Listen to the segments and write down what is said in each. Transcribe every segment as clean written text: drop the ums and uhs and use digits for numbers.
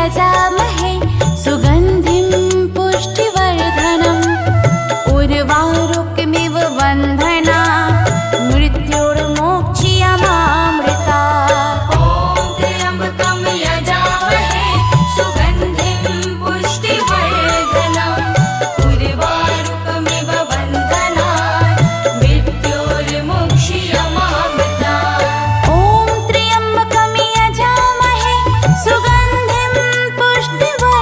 यजामहे सुगन्धिं पुष्टिवर्धनम् उर्वारुकमिव बन्धना मृत्युर्मोक्ष्यमामृता। ॐ त्र्यम्बकं यजामहे सुगन्धिं पुष्टिवर्धनम् उर्वारुकमिव बन्धना मृत्युर्मोक्ष्यमामृता। ॐ त्र्यम्बकं यजामहे सुगन्धिं पुष्टिवर्धनम्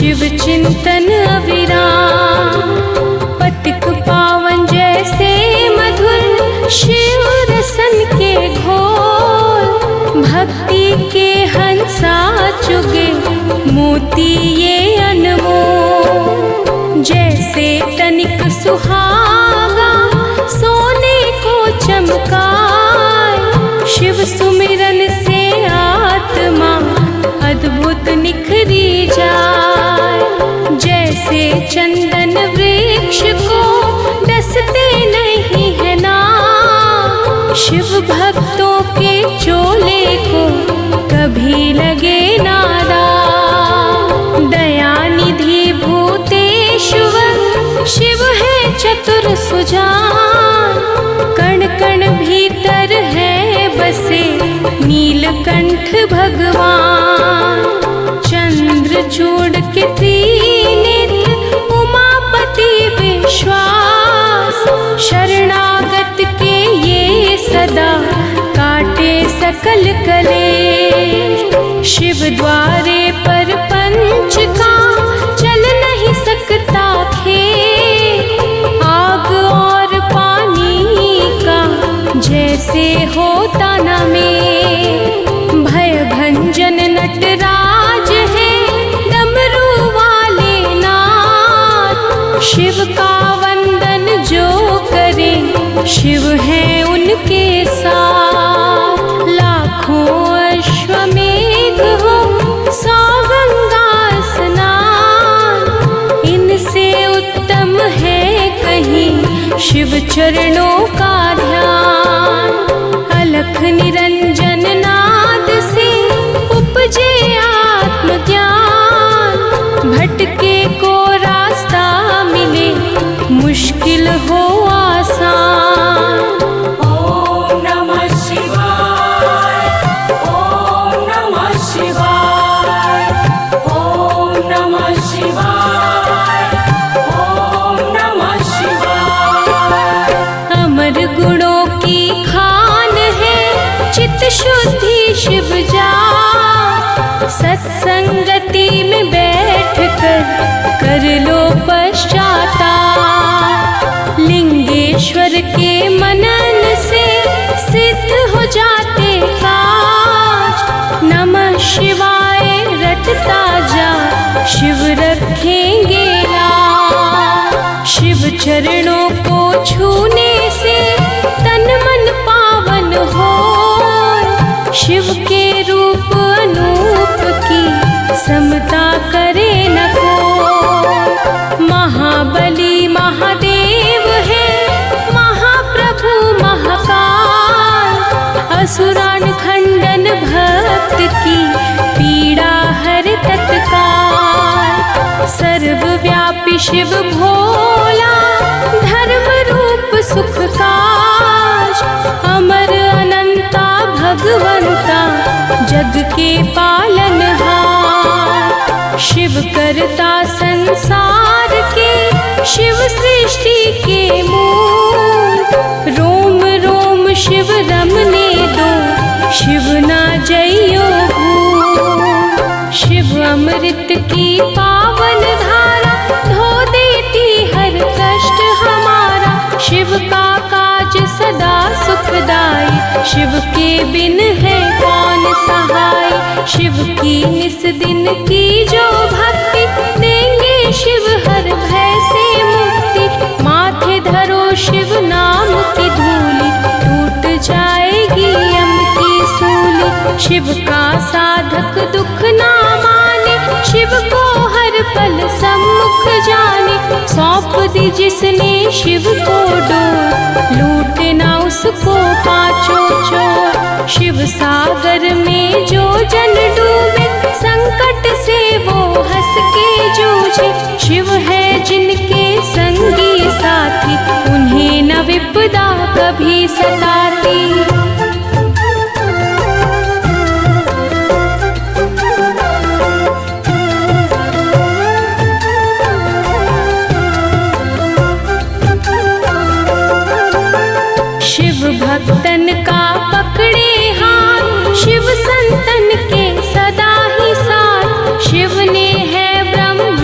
शिव चिंतन अविराम। पथिक पावन जैसे मधुर शिव रसन के घोल, भक्ति के हंसा चुगे मोती ये अनमोल। जैसे तनिक सुहागा सोने को चमकाए, शिव सुमिरन से आत्मा अद्भुत निखरी जाए। जैसे चंदन वृक्ष को डसते नहीं है ना, शिव भक्तों के चोले को कभी लगे नादा। दयानिधि भूतेश्वर शिव है चतुर सुजान, कण कण भीतर है बसे नीलकंठ भगवान। चंद्रचूड़ के त्रिनेत्र उमापति विश्वास, शरणागत के ये सदा काटे सकल कलेश। शिव द्वारे पर पंच का चल नहीं सकता खेल, आग और पानी का जैसे होता न मेल। भय भंजन नटराज है डमरू वाले नाथ, शिव का वंदन जो करे शिव है उनके साथ। लाखों अश्वमेध हो 100 गंगा स्नान, इनसे उत्तम है कहीं शिव चरणों का ध्यान। अलख निरंजन नाद से उपजे आत्मज्ञान, भटके को रास्ता मिले मुश्किल हो आसान। ॐ नमः शिवाय, ॐ नमः शिवाय, ॐ नमः शिवाय, ॐ नमः शिवाय। अमर गुणों की खान है चित्त शुद्धि शिव जा, सत्संगति में बैठ कर लो पश्चाताप। लिंगेश्वर के मनन से सिद्ध हो जाते काज, नमः शिवाय रटता जा शिव रखेंगे लाज। शिव चरणों को छूने से तन मन पावन हो, शिव के रूप अनूप की समता करे न कोई। महाबली महादेव है महाप्रभु महाकाल, असुरान खंडन भक्त की पीड़ा हर तत्काल। सर्वव्यापी शिव भोला धर्म रूप सुख काज, अमर अनंता भगवंता जग के पालनहार। शिव करता संसार के शिव सृष्टि के मूल, रोम रोम शिव रमने दो शिव ना जइयो भूल। शिव अमृत की पावन धारा धो देती हर कष्ट हमारा, शिव का काज सदा सुखदाई, शिव के बिन है कौन सहाय। शिव की निस दिन की जो भक्ति, देंगे शिव हर भय से मुक्ति। माथे धरो शिव नाम की धूलि, टूट जाएगी यम की सूली। शिव का साधक दुख ना माने, शिव को हर पल सम्मुख जाने। सौंप दी जिसने शिव को डोर, लूटे ना उसको पाँचों चोर। शिव सागर में जो जन डूबे, संकट से वो हंस के जूझे। शिव है जिनके संगी साथी, उन्हें न विपदा कभी सताती। भक्तन का पकड़े हाथ, शिव संतन के सदा ही साथ। शिव ने है ब्रह्मा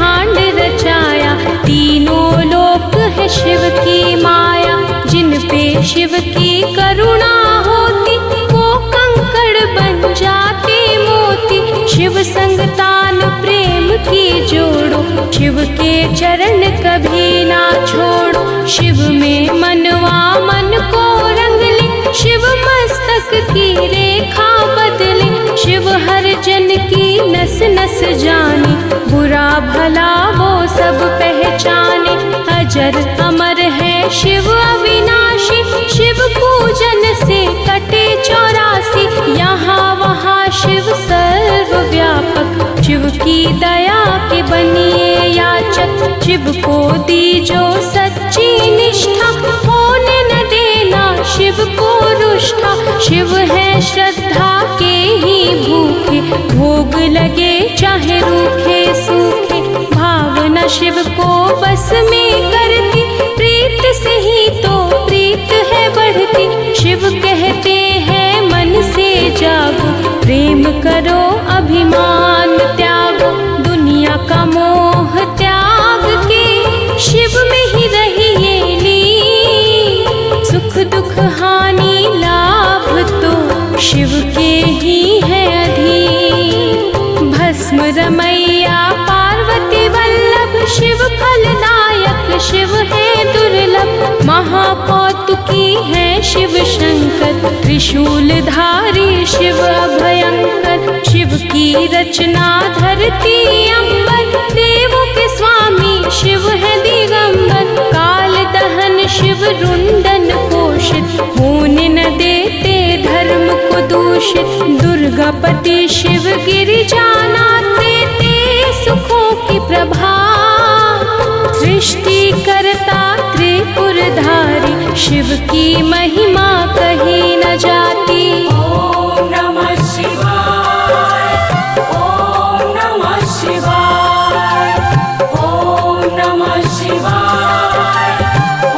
शिव की करुणा होती, वो कंकड़ बन जाते मोती। शिव संग तान प्रेम की जोड़ो, शिव के चरण कभी ना छोड़ो। शिव में मनवा मन को रंग ले, शिव मस्तक की रेखा बदले। शिव हर जन की नस नस जाने, बुरा भला वो सब पहचाने। अजर अमर है शिव अविनाशी, शिव पूजन से कटे 84। यहाँ वहाँ शिव सर्वव्यापक, शिव की दया के बनिए याचक। शिव को दी जो सच्ची निष्ठा, होने न देना शिव को रुष्टा। शिव है श्रद्धा के ही भूखे, भोग लगे चाहे रूखे सूखे। भावना शिव को बस में करती, प्रीत से ही तो प्रीत है बढ़ती। शिव कहते हैं मन से जागो, प्रेम करो अभिमान त्यागो। दुनिया का मोह त्याग के, शिव में ही रहिए लीन। सुख दुख हानि लाभ तो शिव के ही है अधीन। भस्म रमैया पार्वती वल्लभ, शिव फलदायक शिव है दुर्लभ। महाकौतुकी है शिव शंकर, त्रिशूलधारी शिव अभयंकर। शिव की रचना धरती अंबर, देवों के स्वामी शिव है दिगंबर। काल दहन शिव रुंडन पोषित, होने न देते धर्म को दूषित। दुर्गापति शिव गिरिजानाथ, देते सुखों की प्रभा। सृष्टि करता त्रिपुरधारी, शिव की महिमा कही न जाती। ॐ नमः शिवाय, ॐ नमः शिवाय, ॐ नमः शिवाय,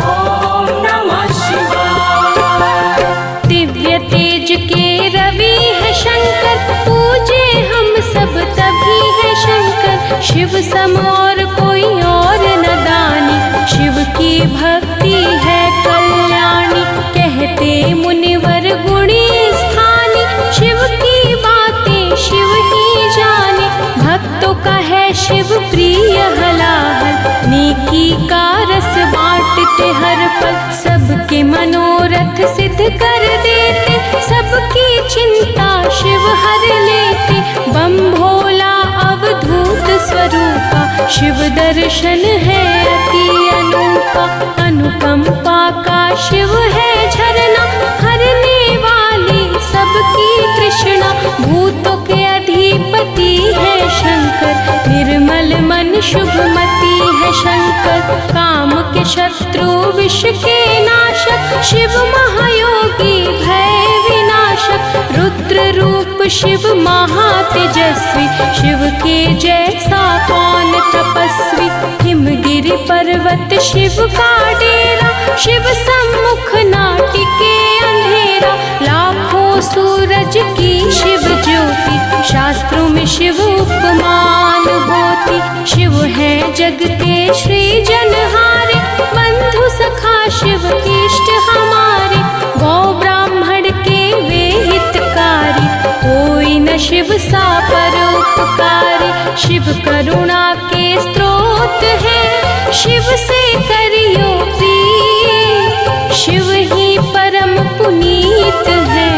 ॐ नमः शिवाय। दिव्य तेज के रवि है शंकर, पूजे हम सब तभी है शंकर। शिव सम और कोई और न दानी, शिव की भक्ति है कल्याणी। कहते मुनिवर गुणी स्थानी, शिव की बातें शिव ही जाने। भक्तों का है शिव प्रिय हलाहल, नेकी का रस बांटते हर पल। सबके मनोरथ सिद्ध कर देते, सबकी चिंता शिव हर लेते। बम भोला अवधूत स्वरूपा, शिव दर्शन है अति अनूपा। अनुकंपा का शिव है झरना, हरने वाली सबकी तृष्णा। भूतों के अधिपति है शंकर, निर्मल मन शुभमति है शंकर। काम के शत्रु विष के नाशक, शिव महायोगी भय विनाशक। रुद्र रूप शिव महातेजस्वी, शिव के जैसा कौन तपस्वी। हिमगिरि पर्वत शिव का डेरा, शिव सम्मुख ना टिके अंधेरा। लाखों सूरज की शिव ज्योति, शास्त्रों में शिव उपमान होती। शिव है जग के सृजनहारे, बंधु सखा शिव इष्ट हमारे। गौ ब्राह्मण के वे हितकारी, कोई न शिव सा परोपकारी। शिव करुणा के स्रोत है, शिव से करियो प्रीत। शिव ही परम पुनीत है,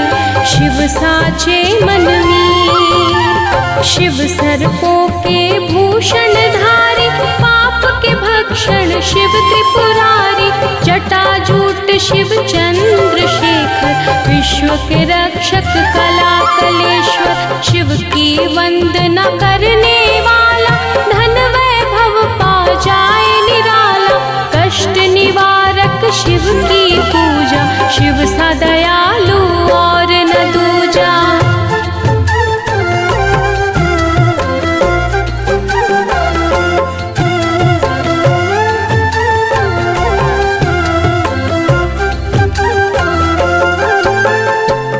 शिव साचे मन मीत। शिव सर्पों के भूषण धारी, पाप के भक्षण शिव त्रिपुरारी। जटाजूट शिव चंद्रशेखर, विश्व के रक्षक कला कलेश्वर। शिव की वंदना करने वाला, धन वैभव पा जाए निराला। कष्ट निवारक शिव की पूजा, शिव सा दयालु और न दूजा।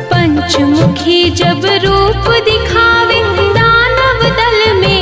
पंचमुखी जब रूप दिखावे, दानव दल में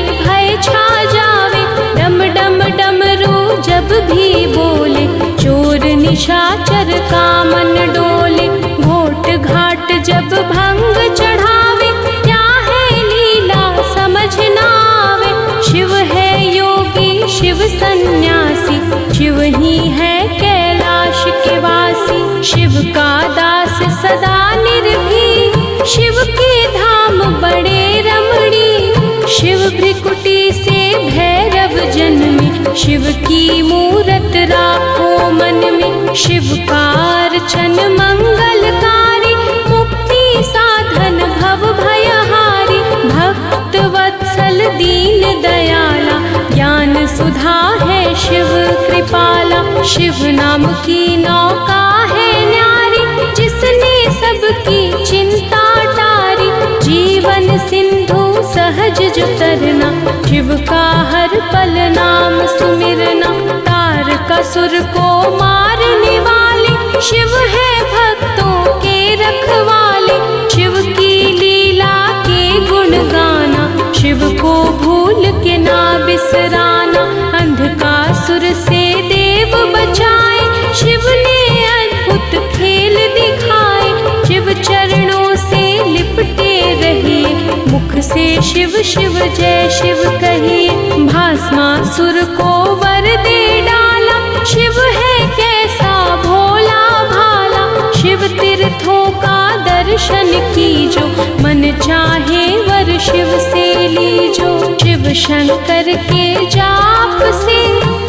निशाचर का मन डोले। घोट घाट जब भंग चढ़ावे, क्या है लीला समझ ना आवे। शिव है योगी शिव सन्यासी, शिव ही है कैलाश के वासी। शिव का दास सदा निर्भीक, शिव के धाम बड़े रमणी। शिव भृकुटी से भैरव जन्मे, शिव की मूरत राखो मन में। शिव का अर्चन मंगलकारी, मुक्ति साधन भव भयहारी। भक्त वत्सल दीन दयाला, ज्ञान सुधा है शिव कृपाला। शिव नाम की नौका है न्यारी, जिसने सबकी चिंता टारी। जीवन सिंधु सहज जो तरना, शिव का हर पल नाम सुमिरना। तारकासुर को मारने वाले, शिव है भक्तों के रखवाले। शिव की लीला के गुण गाना, शिव को भूल के ना बिसराना। अंधकासुर से देव बचाए, शिव ने अद्भुत खेल दिखाए। शिव चरणों से लिपटे रहिए, मुख से शिव शिव जय शिव कहिए। भस्मासुर को वर दे डाला, शिव है कैसा भोला भाला। शिव तीर्थों का दर्शन कीजो, मन चाहे वर शिव से लीजो। शिव शंकर के जाप से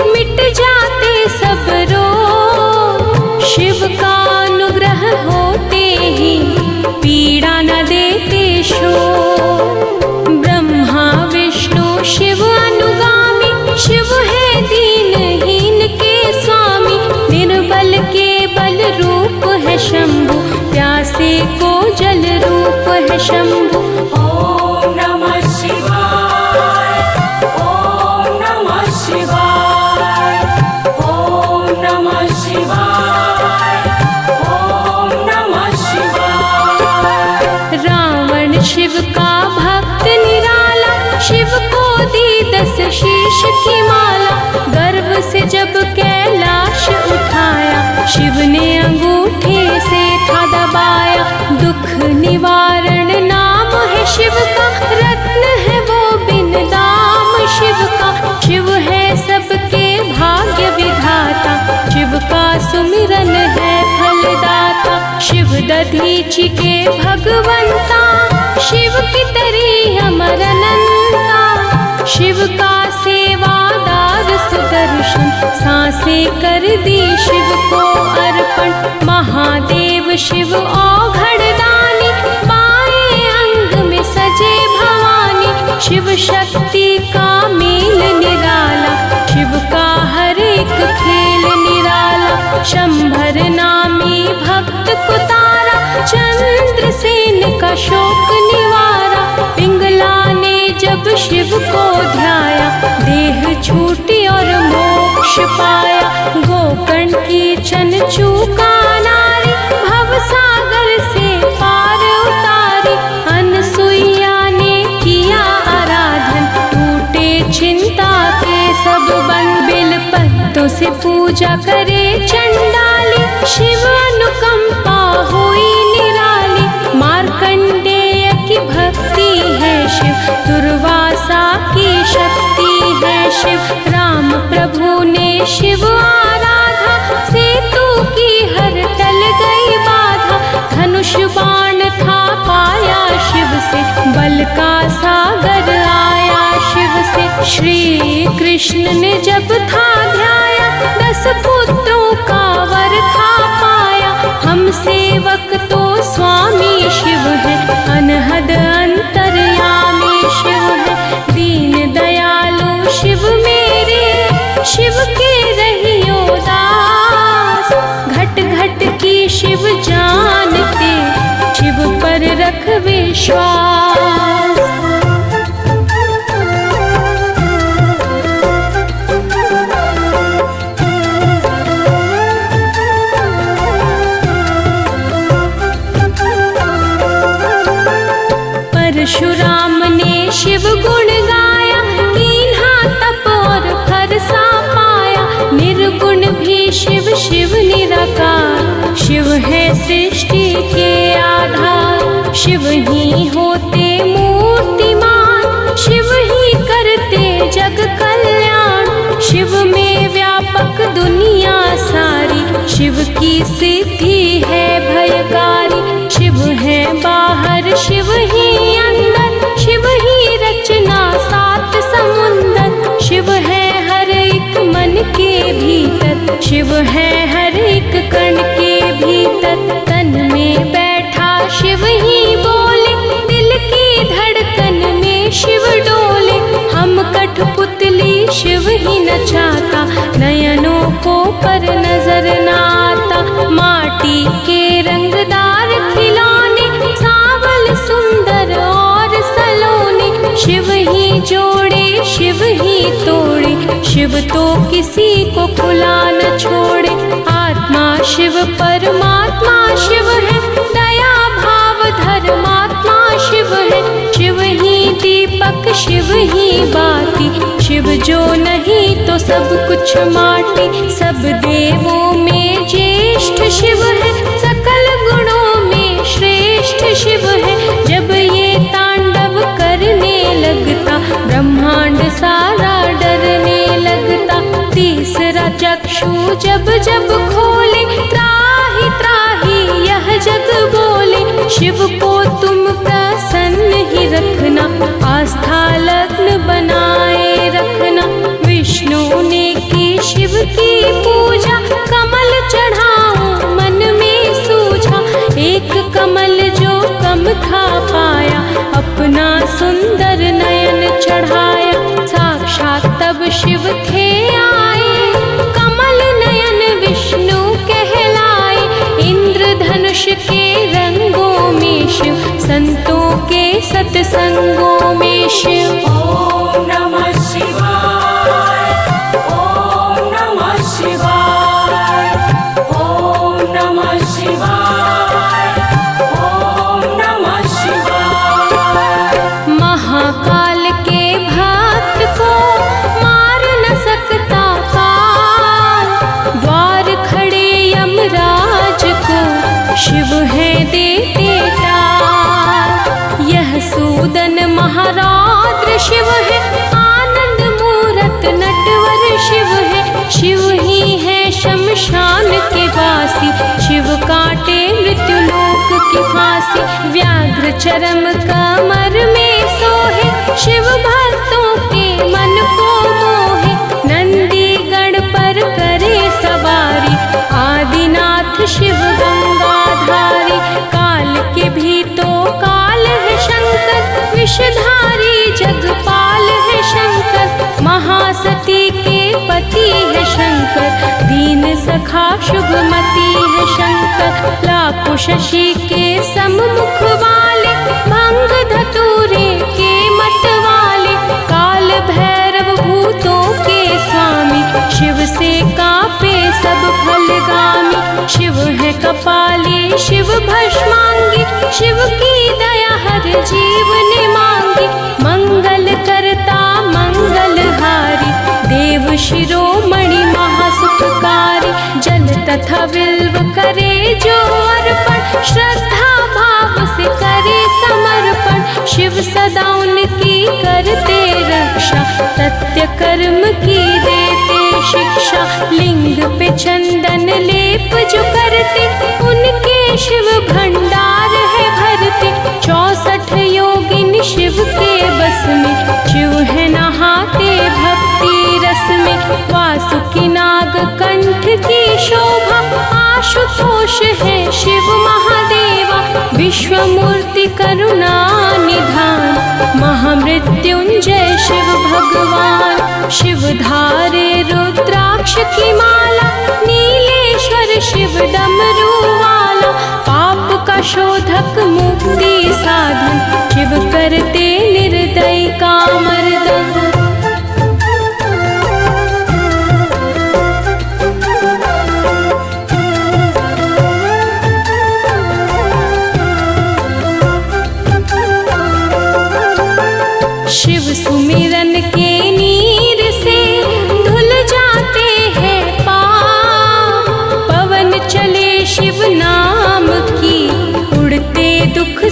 मिट जाते सब रोग, शिव का अनुग्रह होते ही पीड़ा न देते शोक। ब्रह्मा विष्णु शिव अनुगामी, शिव है दीनहीन के स्वामी। निर्बल के बल रूप है शंभु, प्यासे को जल रूप है शंभु। ॐ नमः शिवाय, ॐ नमः शिवाय, ॐ नमः शिवाय, ॐ नमः शिवाय। रावण शिव का भक्त निराला, शिव को दी 10 शीश की माला। गर्व से जब कैलाश उठाया, शिव ने अंगूठे से था दबाया। दुख निवारण नाम है शिव का, रत्न है वो बिन दाम शिव का। शिव है सबके भाग्य विधाता, शिव का सुमिरन है फलदाता। शिव दधीचि के भगवंता, शिव की तरी अमर अनंता। शिव का सेवादार सुदर्शन, सांसें कर दी शिव को अर्पण। महादेव शिव औघड़ दानी, बाएं अंग में सजे भवानी। शिव शक्ति का मेल निराला, शिव का हर एक खेल निराला। शंभर नामी भक्त को तारा, चंद्रसेन का शोक निवारा। पिंगला ने जब शिव को ध्याया, देह छूटी और मोक्ष पाया। गोकर्ण की चन चूका नारी, भवसागर से पार उतारी। अनसुईया ने किया आराधन, टूटे चिंता के सब बंध। बेल पत्तों से पूजा करे चंडाली, शिव अनुकंपा हुई निराली। मार्कंडेय की भक्ति है शिव, दुर्वासा की शक्ति है शिव। राम प्रभु ने शिव आराधा, सेतु की हर टल गई बाधा। धनुष बाण था पाया शिव से, बल का सागर आया शिव से। श्री कृष्ण ने जब था ध्याया, 10 पुत्रों का वर था पाया। हम सेवक तो स्वामी शिव है, अनहद अंतर्यामी शिव है। दीन दयालु शिव मेरे, शिव के रहियो दास। घट घट की शिव जानते, शिव पर रख विश्वास। परशुराम ने शिव गुण गाया, कीन्हा तप और फरसा पाया। निर्गुण भी शिव शिव निरा शिव है सृष्टि के आधार, शिव ही होते मूर्तिमान, शिव ही करते जग कल्याण। शिव में व्यापक दुनिया सारी, शिव की सिद्धि है भयकारी। शिव है बाहर, शिव ही अंदर, शिव ही रचना सात समुंदर। शिव है हर एक मन के भीतर, शिव है हर एक कण के भीतर। तन में बैठा शिव ही बोले, दिल की धड़कन में शिव डोले। हम कठपुतली शिव ही नचाता, नयनों को पर नजर न आता। माटी के रंगदार खिलौने, सांवल सुंदर और सलोने। शिव ही जोड़े शिव ही तोड़े, शिव तो किसी को खुला न छोड़े। आत्मा शिव परमात्मा शिव है, दया भाव धर्मात्मा शिव है। शिव ही दीपक शिव ही बाती, शिव जो नहीं तो सब कुछ माटी। सब देवों में ज्येष्ठ शिव है, सकल गुणों में श्रेष्ठ शिव है। जब ये तांडव करने लगता, ब्रह्मांड सारा डरने लगता। तीसरा चक्षु जब जब खोले, त्राहि त्राहि यह जग बोले। शिव को तुम प्रसन्न ही रखना, आस्था लग्न बनाए रखना। विष्णु ने की शिव की पूजा, कमल चढ़ाऊं मन में सूझा। एक कमल जो कम था पाया, अपना सुंदर नयन चढ़ाया। साक्षात तब शिव थे आए, कमल नयन विष्णु कहलाए। इंद्रधनुष के रंगों में शिव, संतों के सत्संगों में शिव। ओम नमः शिवाय, ओम नमः शिवाय, ओम नमः शिवाय, ओम नमः शिवाय। महाकाल के भक्त को मार न सकता काल, द्वार खड़े यमराज को शिव है देते टाल। यह सूदन महारौद्र शिव है, आनंद मूरत नटवर शिव है। शिव ही है शमशान के वासी, शिव काटे मृत्यु लोक की फांसी। व्याघ्र चरम कमर में सोहे, शिव भक्तों के मन को मोहे। नंदी गण पर करे सवारी, आदिनाथ शिव गंगाधारी। काल के भी तो काल है शंकर, विषधारी जगपाल है शंकर। महासती के पति है शंकर, दीन सखा शुभमति है शंकर। लाखों शशि के सम्मुख वाले, भंग धतूरे के मत वाले। काल भैरव भूतों के स्वामी, शिव से कांपे सब फलगामी। शिव है कपाली शिव भस्मांगी, शिव की दया हर जीव ने मांगी। मंगल करता मंगलहारी, देव शिरोमणि महासुखकारी। जल तथा बिल्व करे जो अर्पण, श्रद्धा भाव से करे समर्पण। शिव सदा उनकी करते रक्षा, सत्य कर्म की देते शिक्षा। लिंग पे चंदन लेप जो करते, उनके शिव भंडार है भरते। 64 योगिन शिव के बस में, शिव है नहाते भक्ति रस में। वासुकी नाग कंठ की शोभा, आशुतोष है शिव महादेवा। विश्वमूर्ति करुणा निधान, महामृत्युंजय शिव भगवान। शिव धारे रुद्राक्ष की माला, नीलेश्वर शिव डमरू वाला। पाप का शोधक मुक्ति साधन, शिव करते निर्दय का मर्दन। शिव सुमिरन के नीर से धुल जाते हैं पाप, पवन चले शिव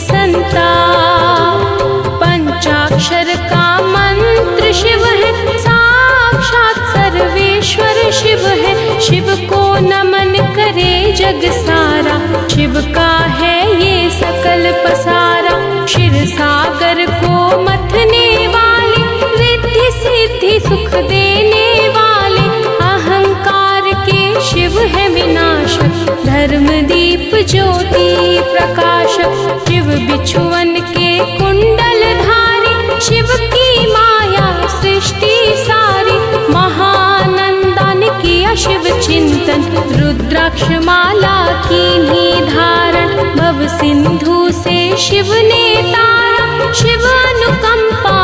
संता। पंचाक्षर का मंत्र शिव है, साक्षात सर्वेश्वर शिव है। शिव को नमन करे जग सारा, शिव का है ये सकल पसारा। क्षीर सागर को मथने वाले, रिद्धि सिद्धि सुख देने वाले। अहंकार के शिव है विनाशक, धर्म दीप ज्योति प्रकाशक। शिव बिछुअन के कुंडल धारी, शिव की माया सृष्टि सारी। महानंदा ने किया शिव चिंतन, रुद्राक्ष माला कीन्ही धारण। भव सिंधु से शिव ने तारा, शिव अनुकंपा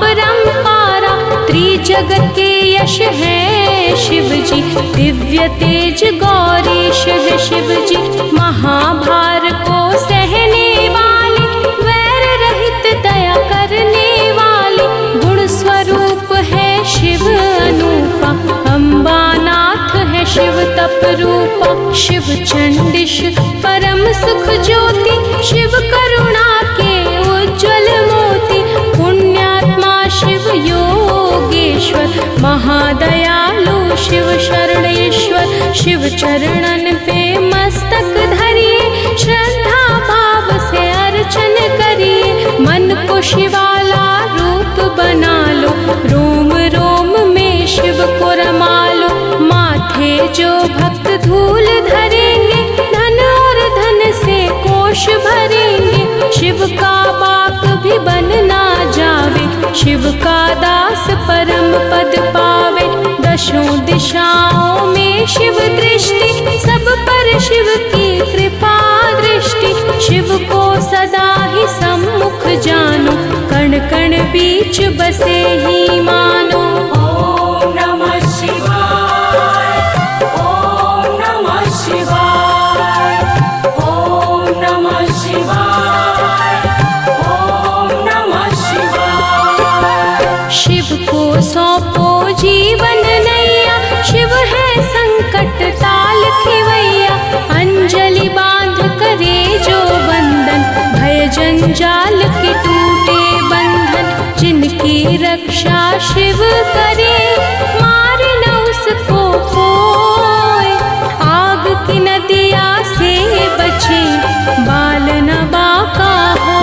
परंपारा। त्रिजगत के यश है शिव जी, दिव्य तेज गौरीश है शिव जी। महाभार को सहने वाले, वैर रहित दया करने वाले। गुण स्वरूप है शिव अनूपा, अम्बानाथ है शिव तप रूपा। शिव चंडिश परम सुख ज्योति, शिव करुणा के उज्ज्वल मोती। पुण्यात्मा शिव योगेश्वर, महादयालु शिव शरणेश्वर। शिव चरणन पे मस्तक धरिए, श्रद्धा भाव से अर्चन करिए। मन को शिवाला रूप बना लो, रोम रोम में शिव को रमा लो। माथे जो भक्त धूल धरेंगे, धन और धन से कोश भरेंगे। शिव का बाप भी बन ना जावे, शिव का दास परम पद पावे। दशों दिशाओं में शिव दृष्टि, सब पर शिव की कृपा दृष्टि। शिव को सदा ही सम्मुख जानो, कण कण बीच बसे ही मानो। ओम नमः शिवाय, ओम नमः शिवाय, ओम नमः शिवाय, ओम नमः शिवाय। शिव को सौंपो जीवन नैया, शिव है संकट टाल खेवैया। अंजलि बांध करे जो बंधन, भय जंजाल के टूटे बंधन। जिनकी रक्षा शिव करे, मारे न उसको कोई। आग की नदिया से बचे, बाल न बाका हो।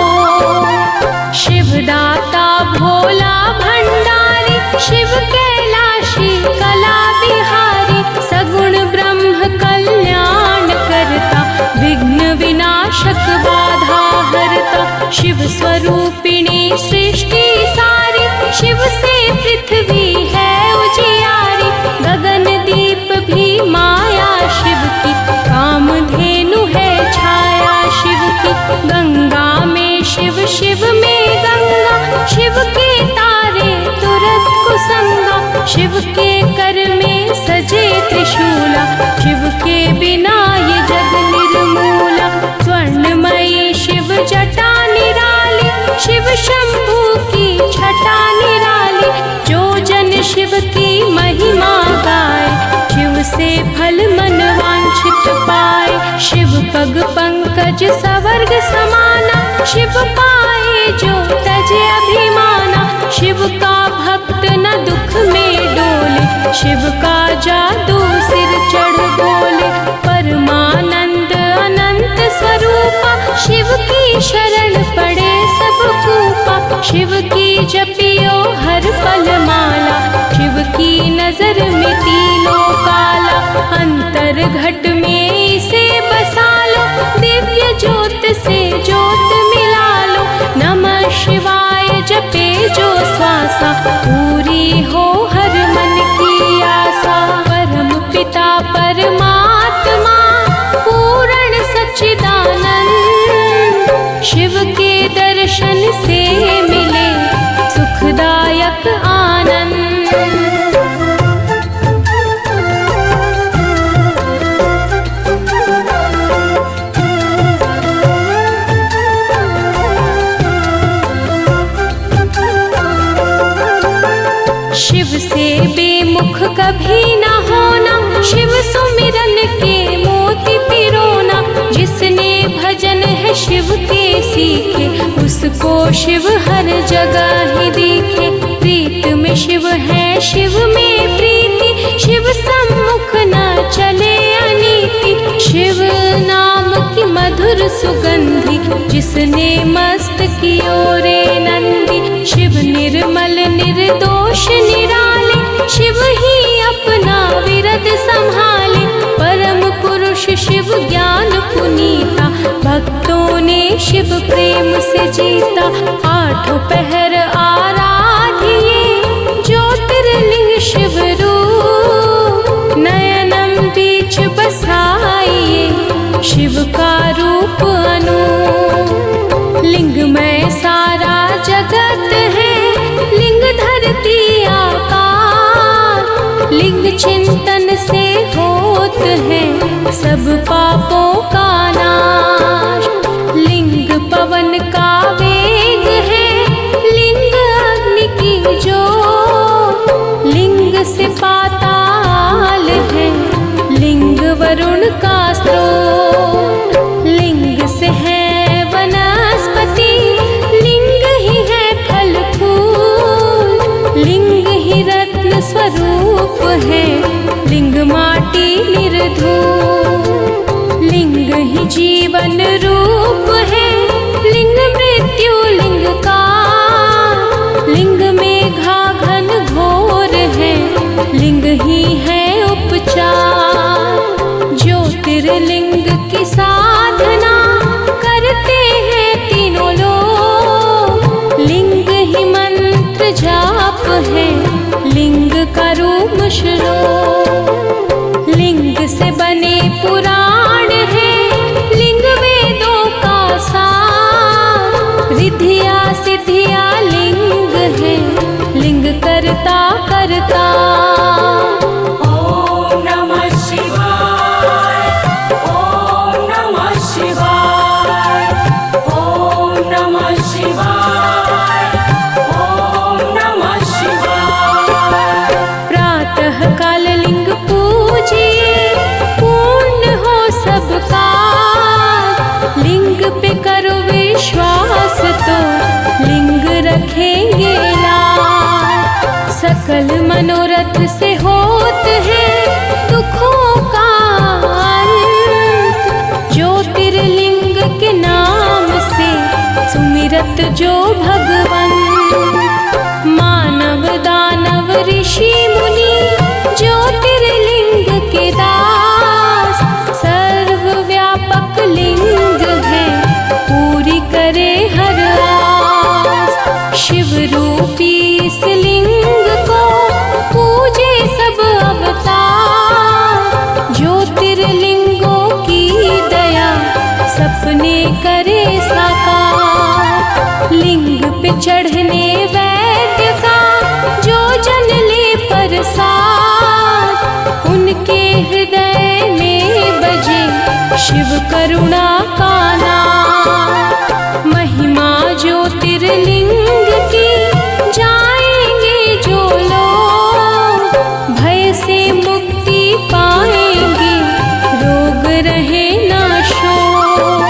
शिव दाता भोला भंडारी, शिव कैलाशी कला बिहारी। सगुण ब्रह्म कल्याण करता, विघ्न विनाशक बाधा हरता। शिव स्वरूपिणी सृष्टि सारी, शिव से पृथ्वी है उजियारी। गगन दीप भी माया शिव की, कामधेनु है छाया शिव की। गंगा में शिव, शिव में गंगा, शिव के तारे तुरंत कुसंगा। शिव के कर में सजे त्रिशूला, शिव के बिना ये जग निर्मूला। स्वर्णमयी शिव जटा निराली, शिव शंभू की छटा निराली। जो जन शिव की महिमा गाए, शिव से फल मन वांछित पाए। शिव पग पंकज सवर्ग समाना, शिव पाए जो तजे अभिमाना। शिव का भक्त न दुख में डोले, शिव का जादू सिर चढ़ बोले। परमानंद अनंत स्वरूपा, शिव की शरण पड़े सब कूपा। शिव की जपियो हर पल माला, शिव की नजर में तीनों काला। अंतर घट में इसे बसा लो, दिव्य ज्योत से ज्योत मिला लो। नमः शिवाय जपे जो श्वासा, पूरी हो हर मन की आशा। परम पिता परमात्मा, पूर्ण सच्चिदानंद। शिव के दर्शन से मिले सुखदायक आनंद। शिव से बेमुख कभी न होना, शिव सुमिरन के मोती पिरोना। जिसने भजन है है शिव के सीखे, उसको शिव हर जगह ही दिखे। प्रीत में शिव है, शिव में प्रीति, शिव सम्मुख न चले अनीति। शिव नाम की मधुर सुगंधि, जिसने मस्त कियो रे नंदी। शिव निर्मल निर्दोष निराले, शिव ही अपना विरद संभाले। परम पुरुष शिव ज्ञान पुनीता, भक्तों ने शिव प्रेम से जीता। आठों पहर आराधिए, ज्योतिर्लिंग शिव रूप। नयनम बीच बसाइए, शिव का रूप अनूप। लिंग में सारा जगत है, लिंग धरती आकाश। लिंग चिंतन से होत है, सब पापों का नाश। लिंग पवन का वेग है, लिंग अग्नि की ज्योत। लिंग से पाताल है, लिंग वरुण का स्रोत। लिंग से है वनस्पति, लिंग ही है फल फूल। लिंग ही रत्न स्वरूप है, लिंग माटी निर्धूल। लिंग ही जीवन रूप है, लिंग मृत्यु लिंग का। लिंग में घाघन घोर है, लिंग ही है उपचार। ज्योतिर्लिंग की साधना करते हैं तीनों लोग। लिंग ही मंत्र जाप है, लिंग का रूप श्लोक। लिंग से बने पुराण है, लिंग वेदों का सार। रिद्धिया सिद्धिया लिंग है, लिंग करता करता। ॐ नमः शिवाय, ॐ नमः शिवाय, ॐ नमः शिवाय, ॐ नमः शिवाय। प्रातः काल लिंग पूजिए, पूर्ण हो सब काज। लिंग पे करो विश्वास, तो लिंग रखेंगे लाज। सकल मनोरथ से होत है, दुखों का अंत। ज्योतिर्लिंग के नाम से सुमिरत जो भगवन। मानव दानव ऋषि मुनि, ज्योतिर्लिंग के दास। सर्वव्यापक लिंग है, पूरी करे हर आस। शिव रूपी इस लिंग को पूजे सब अवतार। ज्योतिर्लिंगों की दया, सपने करे साकार। लिंग पे चढ़ने वैद्य का, जो जन ले प्रसाद। उनके हृदय में बजे शिव करुणा का नाम। महिमा ज्योतिर्लिंग की जाएंगे जो लोग। भय से मुक्ति पाएंगे, रोग रहे ना शोक।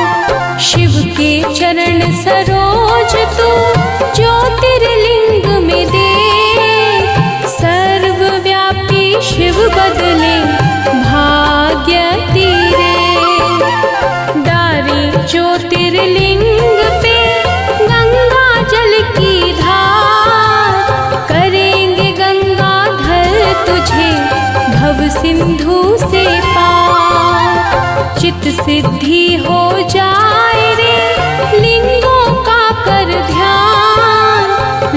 शिव के चरण सरोज तू, ज्योतिर्लिंग में दे। सर्वव्यापी शिव बदले, भाग्य तेरे। डारे ज्योतिर्लिंग पे गंगा जल की धार। करेंगे गंगाधर तुझे, भव सिंधु से पार। चित सिद्धि हो जाए रे, लिंगों का कर ध्यान।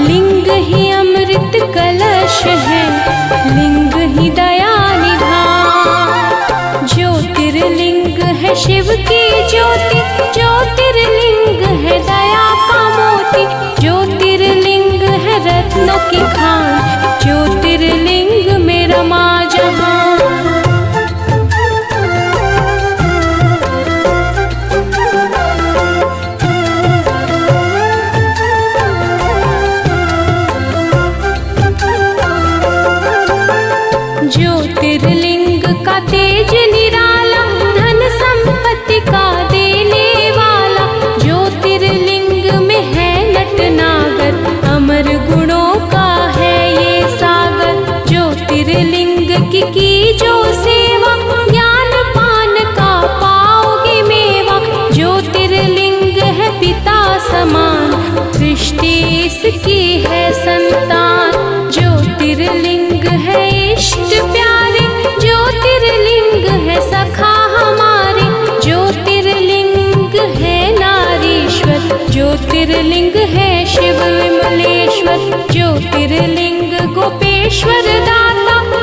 लिंग ही अमृत कलश है, लिंग ही दया निधान। ज्योतिर्लिंग है शिव की ज्योति, ज्योतिर्लिंग है दया का मोती। ज्योतिर्लिंग है रत्नों की खान, ज्योतिर्लिंग में रमा जहां। ज्योतिर्लिंग का तेज निराला, धन संपत्ति का देने वाला। इनकी की जो सेवा ज्ञान पान का पाओगे मेवा। ज्योतिर्लिंग है पिता समान, सृष्टि इसकी है संतान। ज्योतिर्लिंग है इष्ट प्यारे, ज्योतिर्लिंग है सखा हमारे। ज्योतिर्लिंग है नारीश्वर, ज्योतिर्लिंग है शिव विमलेश्वर। ज्योतिर्लिंग गोपेश्वर दाता,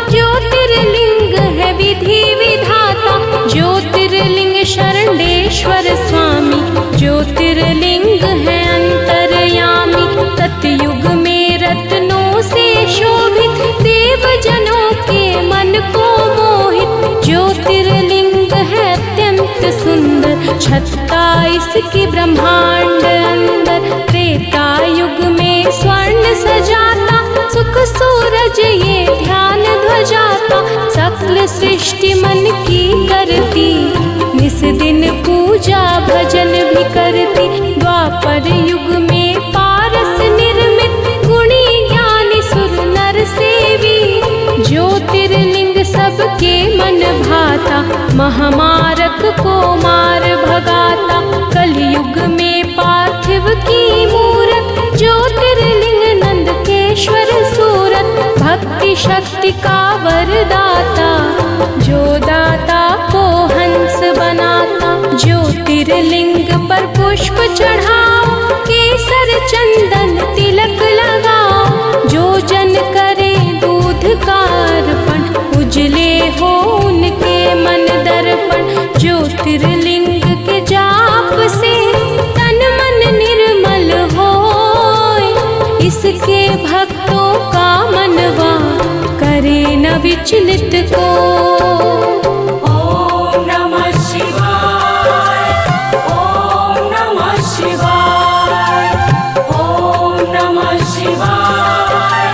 ज्योतिर्लिंग है विधि विधाता। ज्योतिर्लिंग शरणेश्वर स्वामी, ज्योतिर्लिंग है अंतर्यामी। सतयुग में रत्नों से शोभित, देव जनों के मन को मोहित। ज्योतिर्लिंग है अत्यंत सुंदर, छत्ता इसकी ब्रह्मांड अंदर। त्रेता युग में स्वर्ण सजाता, सुख सूरज ये ध्यान ध्वजाता। सकल सृष्टि मन की करती, निस दिन पूजा भजन भी करती। द्वापर युग में पारस निर्मित, गुणी ज्ञानी सुर नर सेवी। ज्योतिर्लिंग सबके मन भाता, महामारक को मार भगाता। कलयुग में पार्थिव की मूरत, ज्योतिर्लिंग नंदकेश्वर सूरत। भक्ति शक्ति का वरदाता, जो दाता को हंस बनाता। ज्योतिर्लिंग पर पुष्प चढ़ाओ, केसर चंदन तिलक लगाओ। जो जन करे दूध का अर्पण, उजले हो उनके मन दर्पण। ज्योतिर्लिंग के जाप से तन मन निर्मल होए, इसके भक्तों का मनवा करे न विचलित को। ॐ नमः शिवाय, ॐ नमः शिवाय, ॐ नमः शिवाय,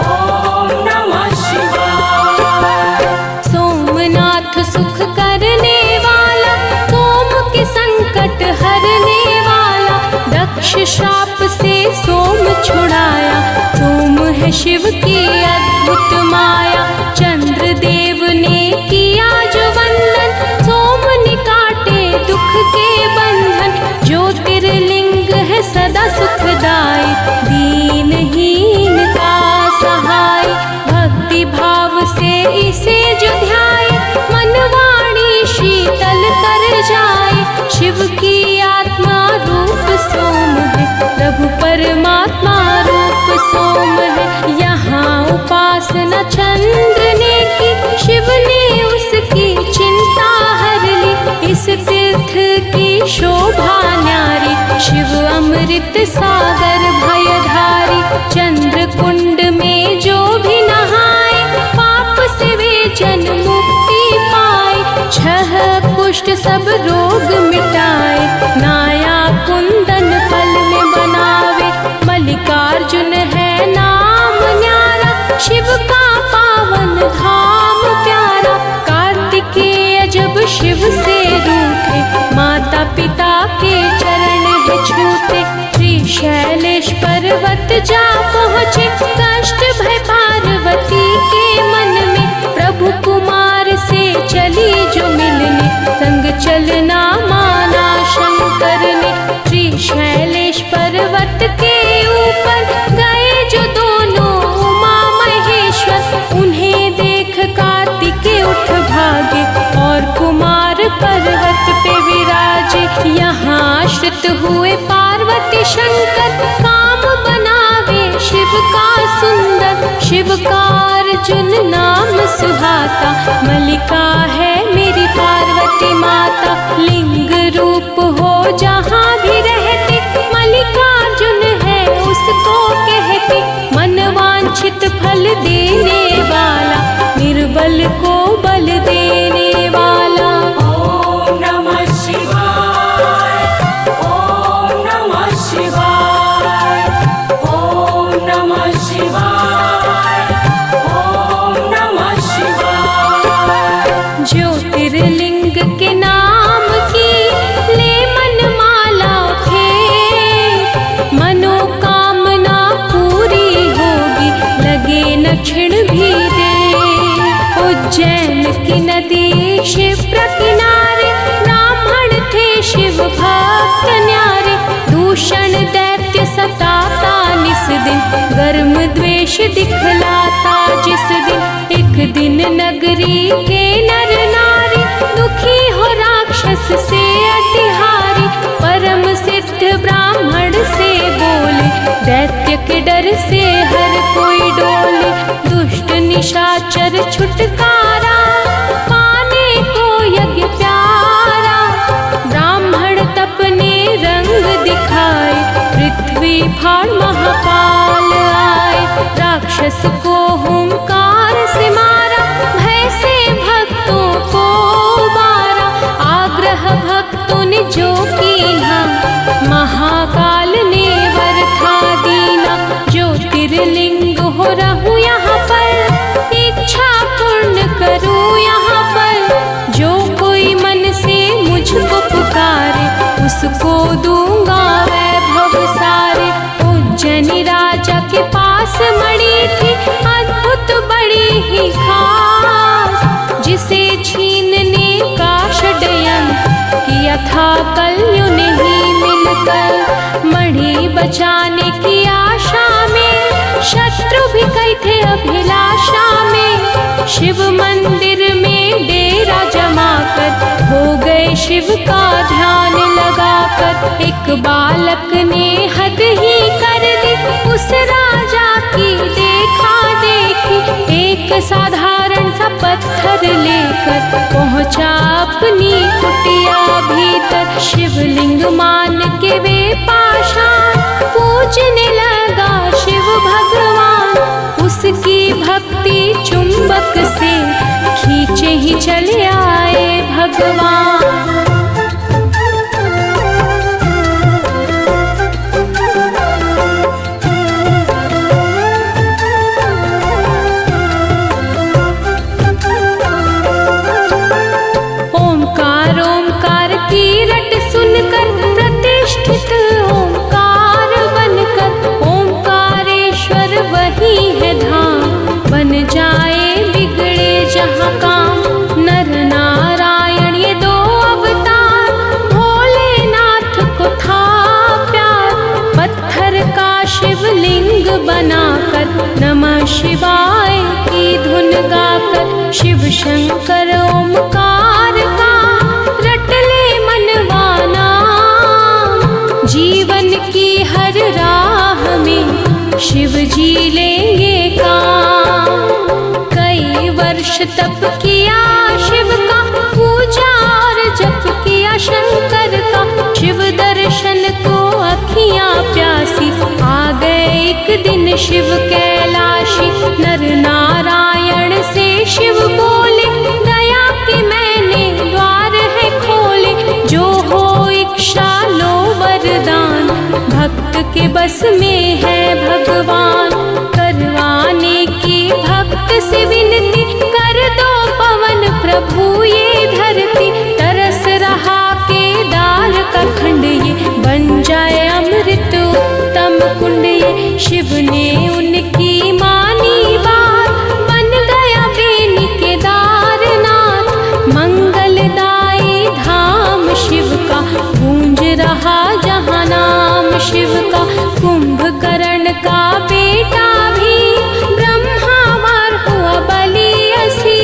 ॐ नमः शिवाय। सोमनाथ सुख करने वाला, सोम के संकट हरने वाला। दक्ष श्राप से सोम छुड़ाया, सोम है शिव की अद्भुत माया। चंद्रदेव ने किया जो वंदन, सोम ने काटे दुख के बंधन। ज्योतिर्लिंग है सदा सुखदाई, दीनहीन का सहाय। भक्ति भाव से इसे जो ध्याए, मनवाणी शीतल कर जाए। शिव की आत्मा रूप सोम है, प्रभु परमात्मा रूप सोम है। यहाँ उपासना चंद्र ने की, शिव ने उसकी चिंता हर ली। इस तीर्थ की शोभा न्यारी, शिव अमृत सागर भयधारी। चंद्र कुंड में जो भी नहाए, पाप से वे जन मुक्ति पाए। छह कुष्ठ सब रोग मिटाए, नाया कुंदन पल में बनावे। मल्लिकार्जुन है नाम न्यारा, शिव का पावन धाम प्यारा। कार्तिकेय जब शिव से रूठे, माता पिता के चरण है छूते। श्री शैलेश पर्वत जा पहुँचे, कष्ट भय पार्वती के मन में। प्रभु कुमार से चली जो मिलने, संग चलना माना शंकर ने। श्री शैलेश पर्वत के ऊपर गए जो दोनों उमा महेश्वर। उन्हें देख कार्तिकेय उठ भागे, और कुमार पर्वत पे विराजे। यहाँ आश्रित हुए पार्वती शंकर, काम बनावे शिव का सुंदर। शिव का अर्जुन नाम सुहाता, मल्लिका है मेरी पार्वती माता। लिंग रूप हो जहाँ भी रहते, मल्लिकार्जुन है उसको कहते। मनवांछित फल देने वाला, निर्बल को बल देने वाला। ॐ नमः शिवाय, ॐ नमः शिवाय, ॐ नमः शिवाय, ॐ नमः शिवाय। उज्जैन की नदी शिप्रा किनारे ब्राह्मण थे शिव भक्त न्यारे। दूषण दैत्य सताता निस दिन, गर्म द्वेष दिखलाता जिस दिन। एक दिन नगरी के नर नारी दुखी हो राक्षस से अतिहारी। परम सिद्ध ब्राह्मण से बोले, दैत्य के डर से हर कोई डोले। दुष्ट निशाचर छुटकारा पाने को यज्ञ प्यारा। ब्राह्मण तपने रंग दिखाए, पृथ्वी फाड़ महाकाल आए। राक्षस को हुंकार से मारा, भय से भक्तों को मारा। आग्रह भक्तों ने जो कीना, महाकाल ने वर था दीना। ज्योतिर्लिंग हो रहूं यहाँ पर, इच्छा पूर्ण करूं यहाँ पर। जो कोई मन से मुझको पुकारे, उसको दूंगा वैभव सारे। उज्जैनी राजा के पास मणि थी अद्भुत बड़ी ही खास। जिसे छीनने का षड्यंत्र किया था कलयु ने ही मिलकर। मणि बचाने की आशा में शत्रु भी कई थे अभिलाषा में। शिव मंदिर में डेरा जमाकर हो गए शिव का ध्यान लगाकर। एक बालक ने हद ही कर दी उस राजा की देखा देखी। एक साधारण सा पत्थर लेकर पहुंचा अपनी कुटिया भीतर। शिवलिंग मान के वे पाषाण पूजने लगा शिव भगवान। उसकी भक्ति चुंबक से खींचे ही चले आए भगवान। ओंकार ओंकार की रट सुनकर प्रतिष्ठित ओंकार बनकर। ओंकारेश्वर वही है धाम, बन जाए बिगड़े जहाँ काम। नर नारायण ये दो अवतार, भोलेनाथ को था प्यार। पत्थर का शिवलिंग बनाकर नमः शिवाय की धुन गाकर। शिव शंकर ओंकार का रट ले मनवाना। जीवन की हर राह में शिव जी लेंगे काम। कई वर्ष तप किया शिव का, पूजा और जप किया शंकर का। शिव दर्शन को अखियां प्यासी, आ गए एक दिन शिव कैलाशी। नर नारायण से शिव बोले, दया के मैंने द्वार है खोले। जो हो इच्छा लो वरदान, भक्त के बस में है भगवान। करवाने की भक्त से विनती, कर दो पवन प्रभु ये धरती। तरस रहा केदार का खंड, ये बन जाए अमृत उत्तम कुंड। ये शिव ने उनकी मानी बात, बन गया बेनी केदारनाथ। मंगलदायी धाम शिव का, गूंज रहा जहाँ नाम शिव का। कुंभकर्ण का बेटा भी ब्रह्मावर हुआ बलि असी।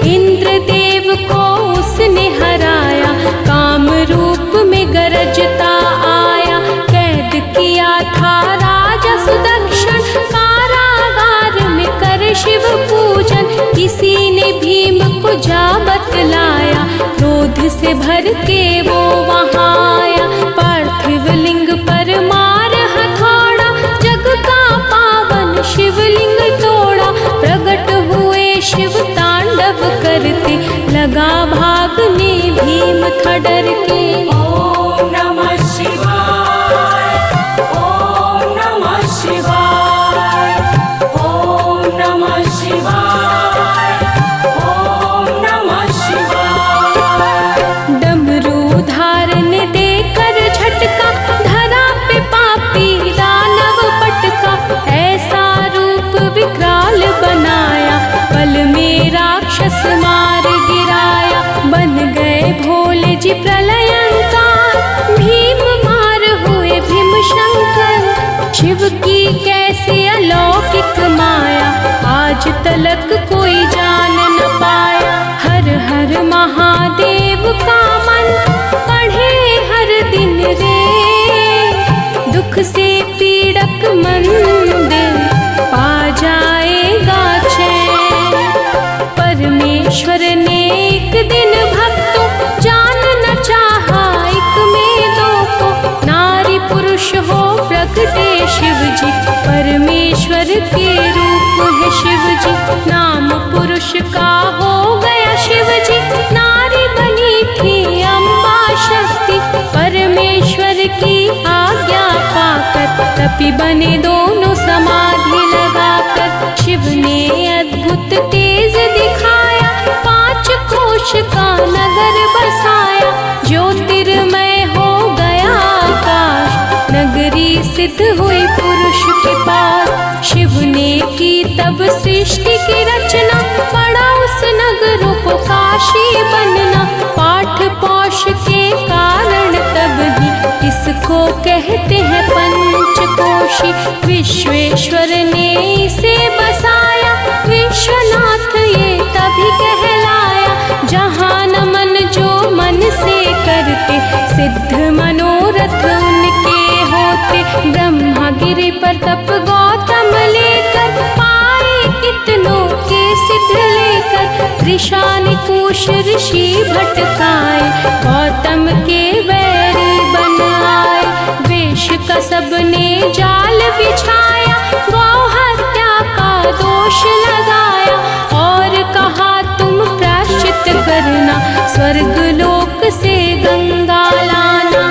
इंद्रदेव को उसने हराया, काम रूप में गरजता आया। कैद किया था राजा सुदक्षिण, कारागार में कर शिव पूजन। किसी ने भीम को जा बतलाया, क्रोध से भर के वो वहाँ आया। पार्थिव लिंग पर मार हथौड़ा, जग का पावन शिवलिंग तोड़ा। प्रकट हुए शिव तांडव करते, लगा भागने भीम था डर के। ओम नमः शिवाय, ओम नमः शिवाय, ओम नमः शिवाय, ओम नमः शिवाय। डमरू धारण देकर झटका, धरा पे पापी दानव पटका। ऐसा रूप विकराल बनाया, पल में राक्षस जी प्रलयंकार, भीम मार हुए भीम शंकर। शिव की कैसे अलौकिक माया, आज तलक कोई जान न पाया। हर हर महादेव का मन पढ़े हर दिन रे, दुख से पीड़क मन दिल पा जाएगा चैन। परमेश्वर ने एक दिन भक्तों जान न चाहा एक में दो को, नारी पुरुष हो प्रगटे शिव जी, परमेश्वर के रूप है शिव जी। नाम पुरुष का हो गया शिव जी, नारी बनी थी अम्बा शक्ति। परमेश्वर की आज्ञा पाकर तपी बने दोनों समाधि लगाकर। शिव ने अद्भुत तेज दिखाया, 5 कोश का नगर बसाया। ज्योतिर्मय हो गया आकाश, नगरी सिद्ध हुई पुरुष के पास। शिव ने की तब सृष्टि की रचना, पड़ा उस नगरों को काशी बनना। पाठ पौष के कारण तब ही इसको कहते हैं पंचकोशी। विश्वेश्वर ने इसे बसाया, विश्वनाथ ये तभी कहलाया। जहाँ नमन जो मन से करते, सिद्ध मनोरथ उनके होते। ब्रह्मा गिरि पर तप गौतम लेकर, पाए कितनों के सिद्ध लेकर। ऋषानि कुश ऋषि भटकाए, गौतम के बैरी बन आए। वेश का सबने जाल बिछाया, गौ हत्या का दोष लगाया। और कहा तुम प्रायश्चित करना, स्वर्ग लोक से गंगा लाना।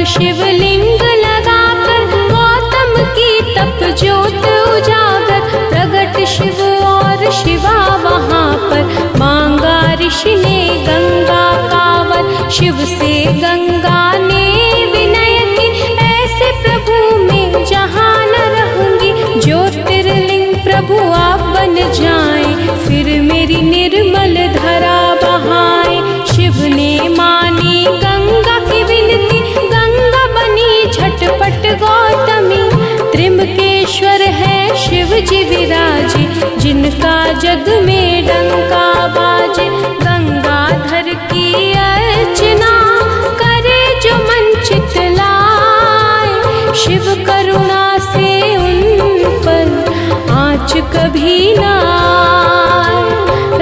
शिवलिंग लगाकर, गौतम की तप ज्योत उजागर। प्रगट शिव और शिवा वहाँ पर, मांगा ऋषि ने गंगा कावर। शिव से गंगा ने विनय की, ऐसे प्रभु में जहाँ न रहूंगी। ज्योतिर्लिंग प्रभु आप बन जाएं, फिर मेरी निर्मल धरा बहाएं। शिव ने मानी गंगा की विनती, झटपट गौतमी। त्रिम्बकेश्वर है शिव जी विराजे, जिनका जग में डंका बाजे। गंगाधर की अर्चना करे जो मन चित लाए, शिव करुणा से उन पर आँच कभी न आए।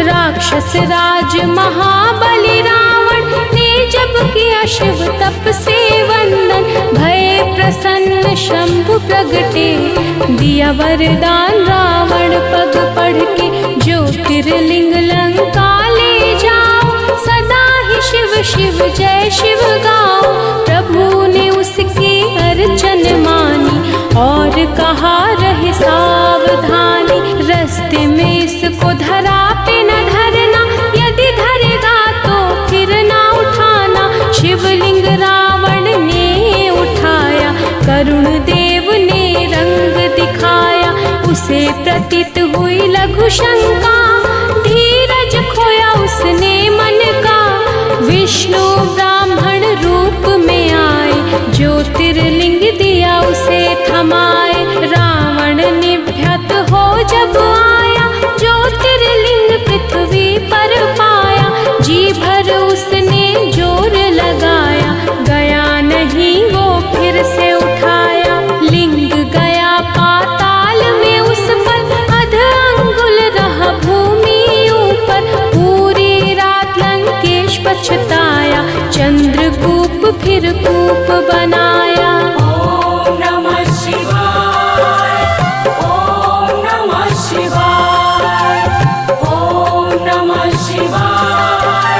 राक्षस राज महाबली रावण ने जब किया शिव तप से वंदन, भय प्रसन्न शंभु प्रगटे, दिया वरदान रावण पग पढ़ के। ज्योतिर्लिंग लंका ले जाओ, सदा ही शिव शिव जय शिव गाओ। प्रभु ने उसकी अर्चन मानी, और कहा रहे सावधानी। रास्ते में इसको धरा पे न धरना, यदि धरेगा तो फिर ना उठाना। शिवलिंग रावण ने उठाया, करुण देव ने रंग दिखाया। उसे प्रतीत हुई लघु शंका, धीरज खोया उसने मन का। विष्णु ब्राह्मण रूप में आए, ज्योतिर्लिंग दिया उसे थमाए। रावण निभ्यत हो जब आया, ज्योतिर्लिंग पृथ्वी पर पाया। जी भर उसने जोर लगाया, गया नहीं वो फिर से उठाया। लिंग गया पाताल में उस पर, अध अंगुल रहा भूमि ऊपर। पूरी रात लंकेश पछताया, चंद्रगुप्त फिर कूप बनाया। ओम नमः शिवाय, ओम नमः शिवाय, ओम नमः शिवाय,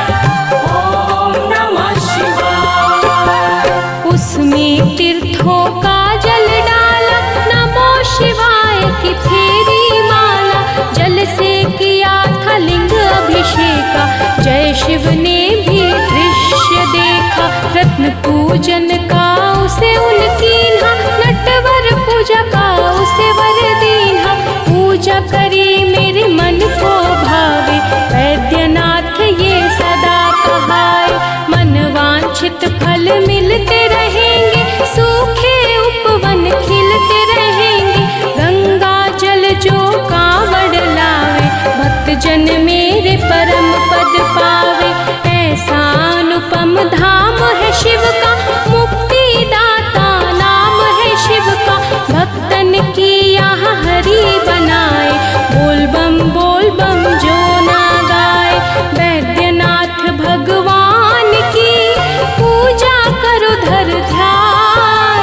ओम नमः शिवाय। उसमें तीर्थों का जल डाला, नमो शिवाय की फेरी माला। जल से किया था लिंग अभिषेका, जय शिव ने भी दृश्य देखा। फल मिलते रहेंगे, सूखे उपवन खिलते रहेंगे। गंगा जल जो कांवड़ लावे, भक्त जन मेरे परम पद पावे। ऐसा अनुपम धाम है शिव का, मुक्ति दाता नाम है शिव का। भक्तन की यहाँ हरि बनाए, बोल बम जो ना गाए। वैद्यनाथ भगवान की पूजा करो धर ध्यान,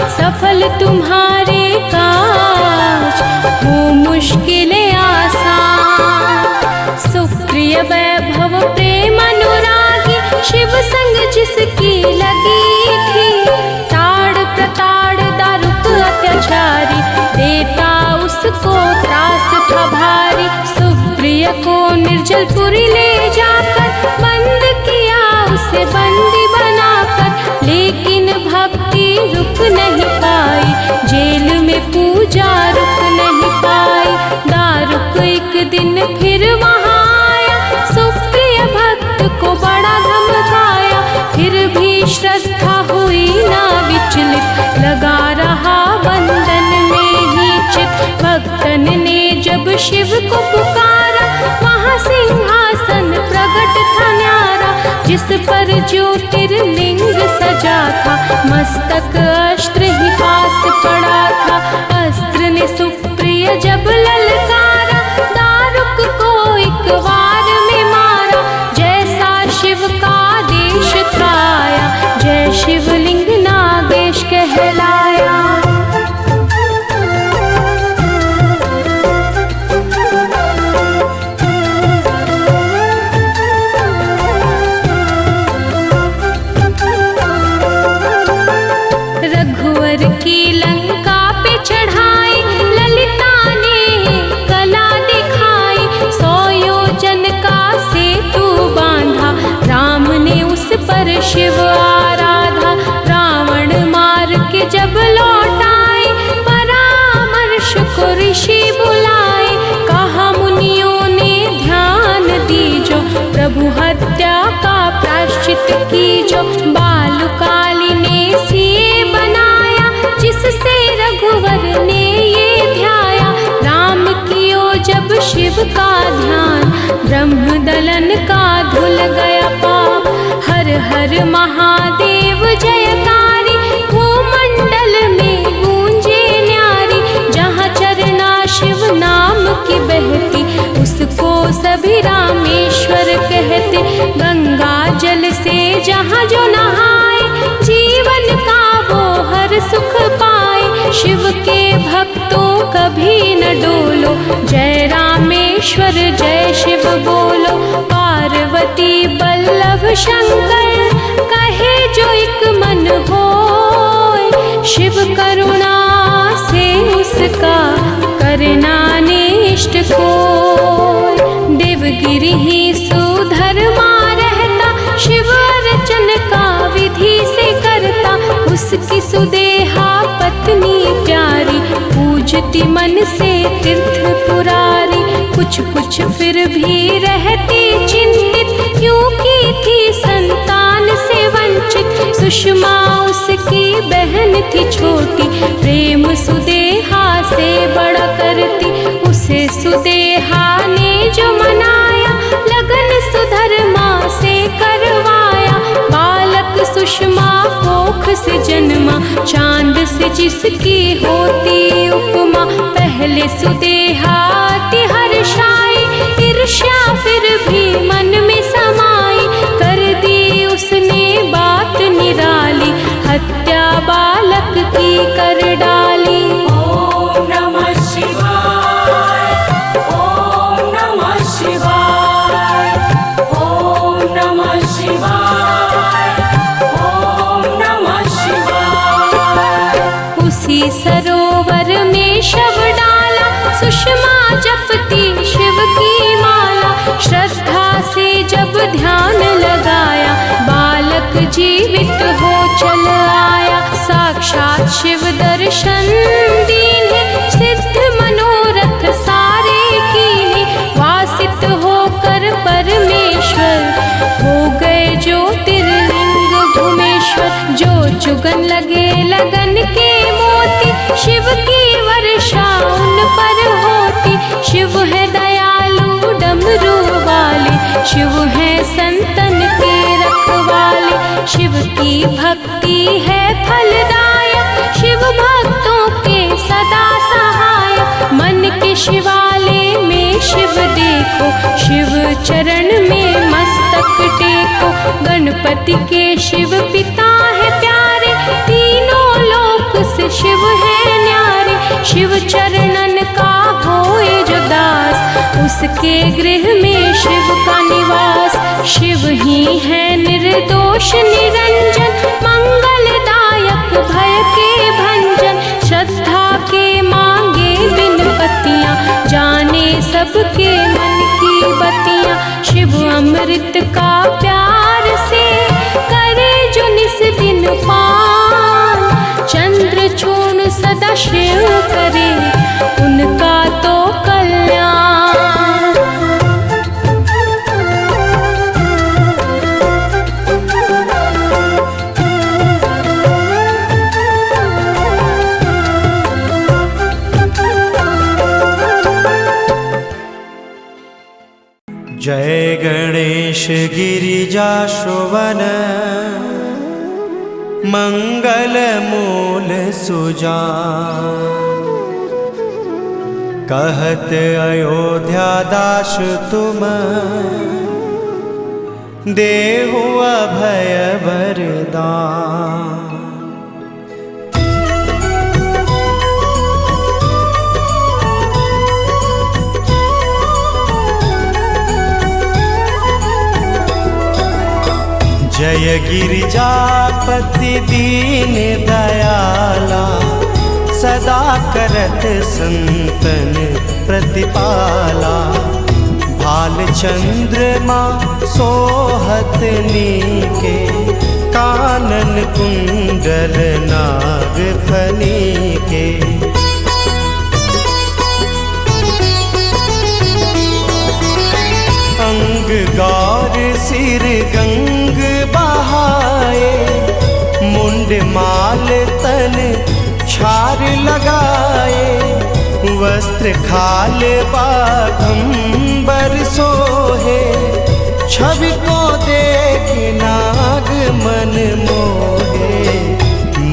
सफल तुम्हारे काज हो मुश्किलें आसान। सुप्रिय वैभव प्रेम अनुरागी, शिव संग जिसकी लगी थी। ताड़ प्रताड़ दारुक अत्याचारी, देता उसको त्रास था भारी। सुप्रिय को निर्जलपुरी ले जाकर, बंद किया उसे बंदी बनाकर। लेकिन भक्ति रुक नहीं पाई, जेल में पूजा रुक नहीं पाई। दारुक एक दिन फिर वहाँ आया, सुप्रिय भक्त को बड़ा धमकाया। फिर भी श्रद्धा हुई ना विचलित, लगा रहा बंधन में ही चित। भक्तन ने जब शिव को पुकारा, वहाँ सिंहासन प्रकट था न्यारा। जिस पर ज्योतिर्लिंग सजा था, मस्तक अस्त्र ही पास पड़ा था। अस्त्र ने सुप्रिय जब ललकारा, दारुक को एक वार में मारा। जैसा शिव का आदेश था आया, जय शिवलिंग नागेश कहलाया। रघुवर की लंका पे चढ़ाई, ललिता ने कला दिखाई। 100 योजन का सेतु बांधा, राम ने उस पर शिव आराधा। रावण मार के जब लौट आए, परामर्श को ऋषि बुलाए। कहा मुनियों ने ध्यान दीजो, प्रभु हत्या का प्रायश्चित कीजो। बालुकाली ने सिए बनाया, जिससे रघुवर ने ये ध्याया। राम कियो जब शिव का ध्यान, ब्रह्म दलन का धुल गया पाप। हर हर महादेव जयकारी, भूमंडल में गूंजे न्यारी। जहाँ चरना शिव नाम की बहती, उसको सभी रामेश्वर कहते। गंगा जल से जहाँ जो नहाए, जीवन का वो हर सुख पाए। शिव के भक्तों कभी न डोलो, जय रामेश्वर जय शिव बोलो। पार्वती बल्लभ शंकर, कहे जो एक मन होय। शिव करुणा से उसका करना निष्ट कोय। देवगिरि ही सुधर्मा रहता, शिव अर्चन का विधि से करता। उसकी सुदेहा पत्नी प्यारी, पूजती मन से तीर्थ पुरारी। कुछ फिर भी रहती चिंतित, क्योंकि थी संतान से वंचित। सुषमा उसकी बहन थी छोटी, प्रेम सुदेहा से बड़ा करती। उसे सुदेहा ने जो मनाया, लगन सुधर्मा से करवाया। बालक सुषमा कोख से जन्मा, चांद से जिसकी होती उपमा। पहले सुदेहा अति हर्षाई, ईर्ष्या फिर भी मन में समाई। कर दी उसने बात निराली, हत्या बालक की कर डाली। ओम नमः शिवाय, ओम नमः शिवाय, ओम नमः शिवाय, ओम नमः शिवाय। उसी सरोवर में शव डाला, सुषमा जपती शिव की माला। श्रद्धा से जब ध्यान लगाया, बालक जीवित हो चल आया। साक्षात शिव दर्शन दीने, सिद्ध मनोरथ सारे कीने। वासित होकर परमेश्वर, हो गए ज्योतिर्लिंग भूमेश्वर। जुगन लगे लगन के मोती, शिव की वर्षा उन पर होती। शिव है दयालु डमरू वाले, शिव है संतन के रखवाले। शिव की भक्ति है फलदायक, शिव भक्तों के सदा सहायक। मन के शिवालय में शिव देखो, शिव चरण में मस्तक टेको। गणपति के शिव पिता है प्यारे, तीनों लोक से शिव है न्यारे। शिव चरणन का होए जो दास, उसके गृह में शिव का निवास। शिव ही है निर्दोष निरंजन, मंगलदायक भय के भंजन। श्रद्धा के मांगे बिन पतियाँ, जाने सबके मन की बतियाँ। शिव अमृत का प्यार से करे जो निस दिन पान। चंद्र चूर्ण सदा शिव करे, उनका तो कल्याण। जय गणेश गिरिजाशोवन, मंगल मूल सुजान। कहत अयोध्या दास तुम, देहु अभय वरदान। जय गिरिजापति दीन दयाला, सदा करत संतन प्रतिपाला। भाल चंद्रमा सोहत नीके, कानन कुंडल नाग फनीके। अंग गौर सिर गंग बहाए, मुंड माल तन छार लगाए। वस्त्र खाल बाघंबर सोहे, छवि को देख नाग मन मोहे।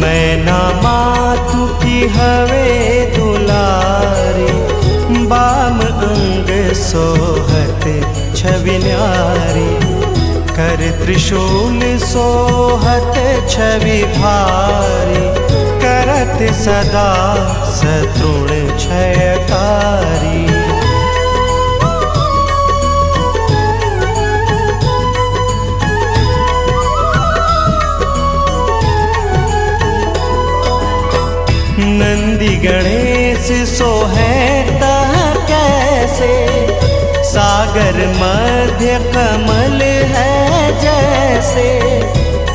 मैना मातु की हवे दुलारी, बाम अंग सोहत छवि न्यारी। कर त्रिशूल सोहत छवि भारी, करत सदा शत्रुण क्षयकारी। नंदी गणेश सोहे तह कैसे, सागर मध्य कमल है जैसे।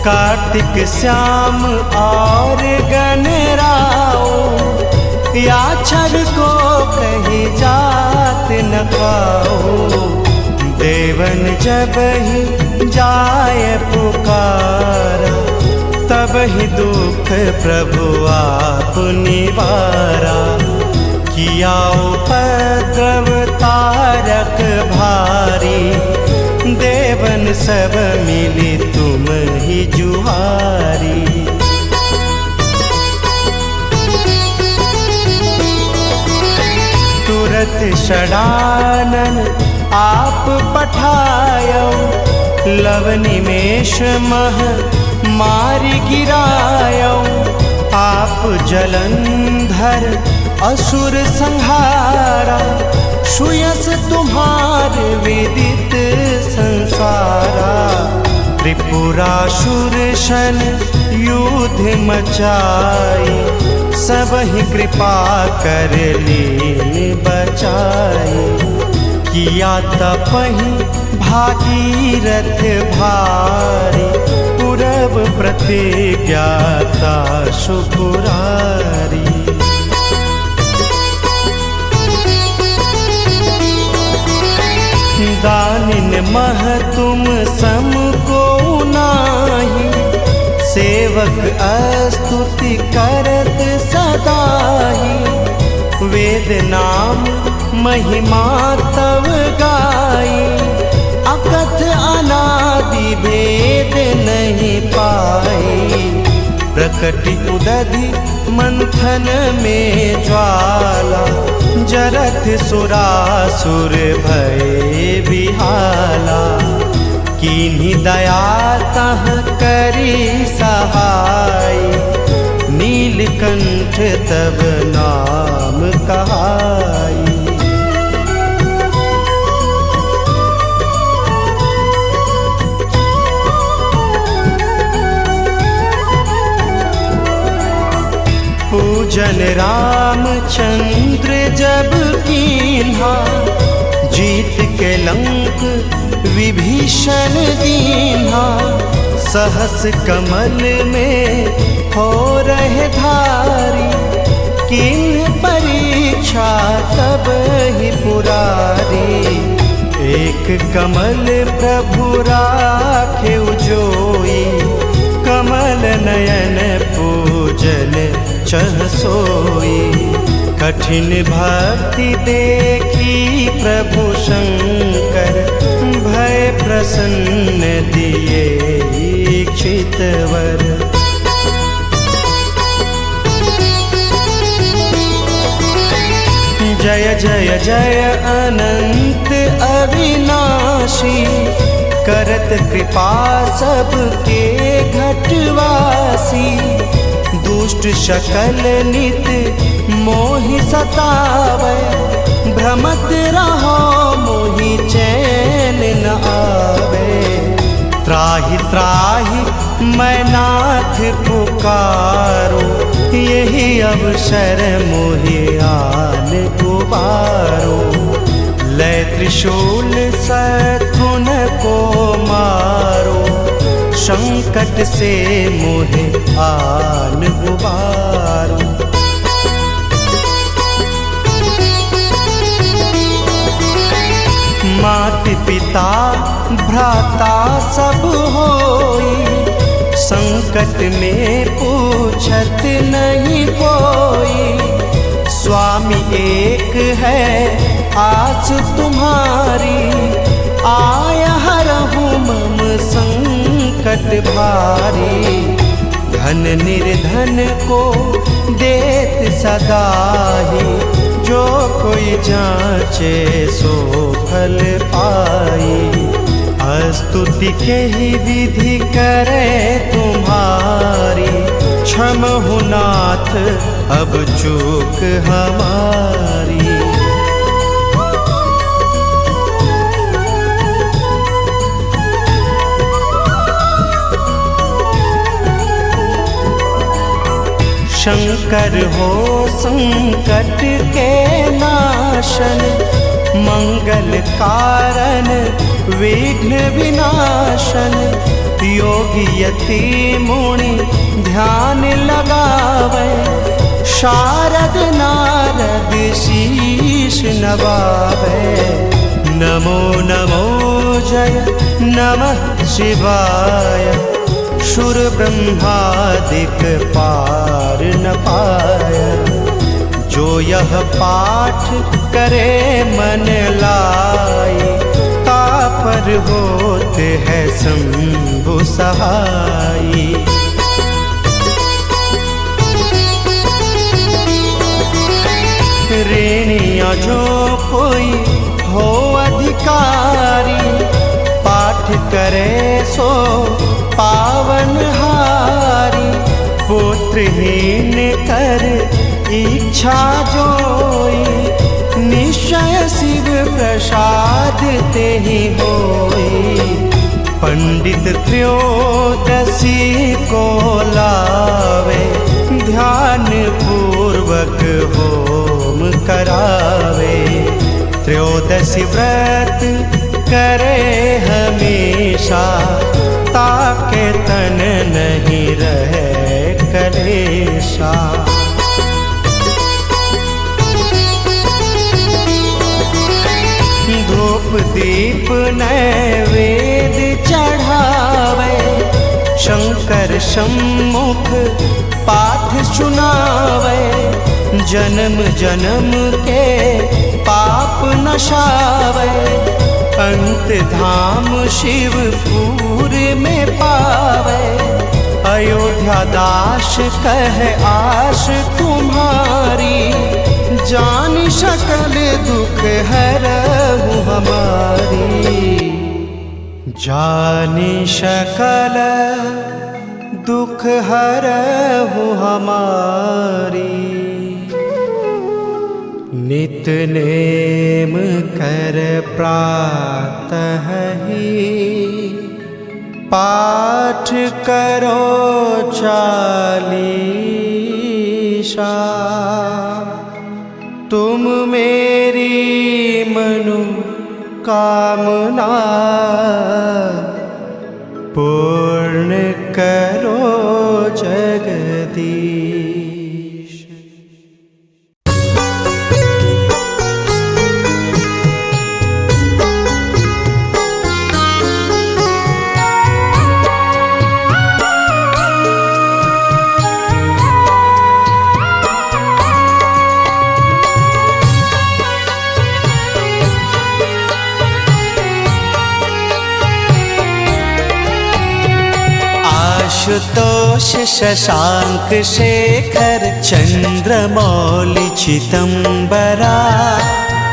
कार्तिक श्याम और गणराओ, या छवि को कहीं जात न पाओ। देवन जब ही जाय पुकारा, तब ही दुख प्रभु आप निवारा। किया उपद्रव तारक भारी, देवन सब मिली तुम ही जुहारी। तुरत षडानन आप पठायो, लव निमेष मह मारी गिरायो। आप जलंधर असुर संहारा, सुयस तुम्हार विदित संसारा। त्रिपुरासुर शन युद्ध मचाई, सब ही कृपा कर लीन बचाई। किया तपहि भागीरथ भारी, पूरब प्रतिज्ञाता सुपुरारी। दानिन मह तुम सम को नाही, सेव सेवक स्तुति करत सदाही, वेद नाम महिमा तव गाई। अकथ अनादि भेद नहीं पाई, प्रकटि उदधि मंथन में ज्वाला। जरत सुरासुर भय बिहाला, कीन्ही दया तह करी सहाय। नीलकंठ तब नाम कहाई। पूजन रामचंद्र जब कीन्हा, जीत के लंक विभीषण दीन्हा। सहस कमल में हो रहे धारी, किन्ह परीक्षा तब ही पुरारी। एक कमल प्रभु राखे जोई, कमल नयन पूजन चह सोई। कठिन भक्ति देखी प्रभु शंकर, भय प्रसन्न दिए इच्छित वर। जय जय जय अनंत अविनाशी, करत कृपा सबके घटवासी। दुष्ट शकल नित मोहि सतावै, भ्रमत रहो मोहि चैन न आवे। त्राहि त्राहि मैं नाथ पुकारो, यही अवसर मोहि आन गुबारो। लय त्रिशूल शत्रुन को मारो, संकट से मोहे आन गुबारो। मात पिता भ्राता सब होई, संकट में पूछत नहीं कोई। स्वामी एक है आस तुम्हारी, आया हरहु मम संकट भारी। धन निर्धन को देत सदाही, जो कोई जांचे सो फल पाई। स्तुति के ही विधि करे तुम्हारी, क्षमहु नाथ अब चूक हमारी। शंकर हो संकट के नाशन, मंगल कारण विघ्न विनाशन। योगी यति मुनि ध्यान लगावे, शारद नारद शीश नवावे। नमो नमो जय नमः शिवाय, शुर ब्रह्मादिक पार न पाया। जो यह पाठ करे मन लाई, तापर होते है शंभु सहाई। रेणिया जो कोई हो अधिकारी, पाठ करे सो पावन हारी। पुत्रहीन कर इच्छा जोई, निश्चय शिव प्रसाद ते ही होई। पंडित त्रयोदशी को लावे, ध्यान पूर्वक होम करावे। त्रयोदशी व्रत करे हमेशा, ताके तन नहीं रहे कलेशा। धूप दीप नैवेद्य चढ़ावे, शंकर कर सम्मुख पाठ सुनावे, जन्म जन्म के पाप नशावे। अंत धाम शिवपुर में पावे, अयोध्या दास कह आश तुम्हारी। जान सकल दुख हरहु हमारी, जानी सकल दुख हरहु हमारी। नित नेम कर प्रातः ही, पाठ करो चालीसा। तुम मेरी मनोकामना पूर्ण करो जगदीश। आशुतोष शशांक शेखर चंद्रमौलि चिदंबरा।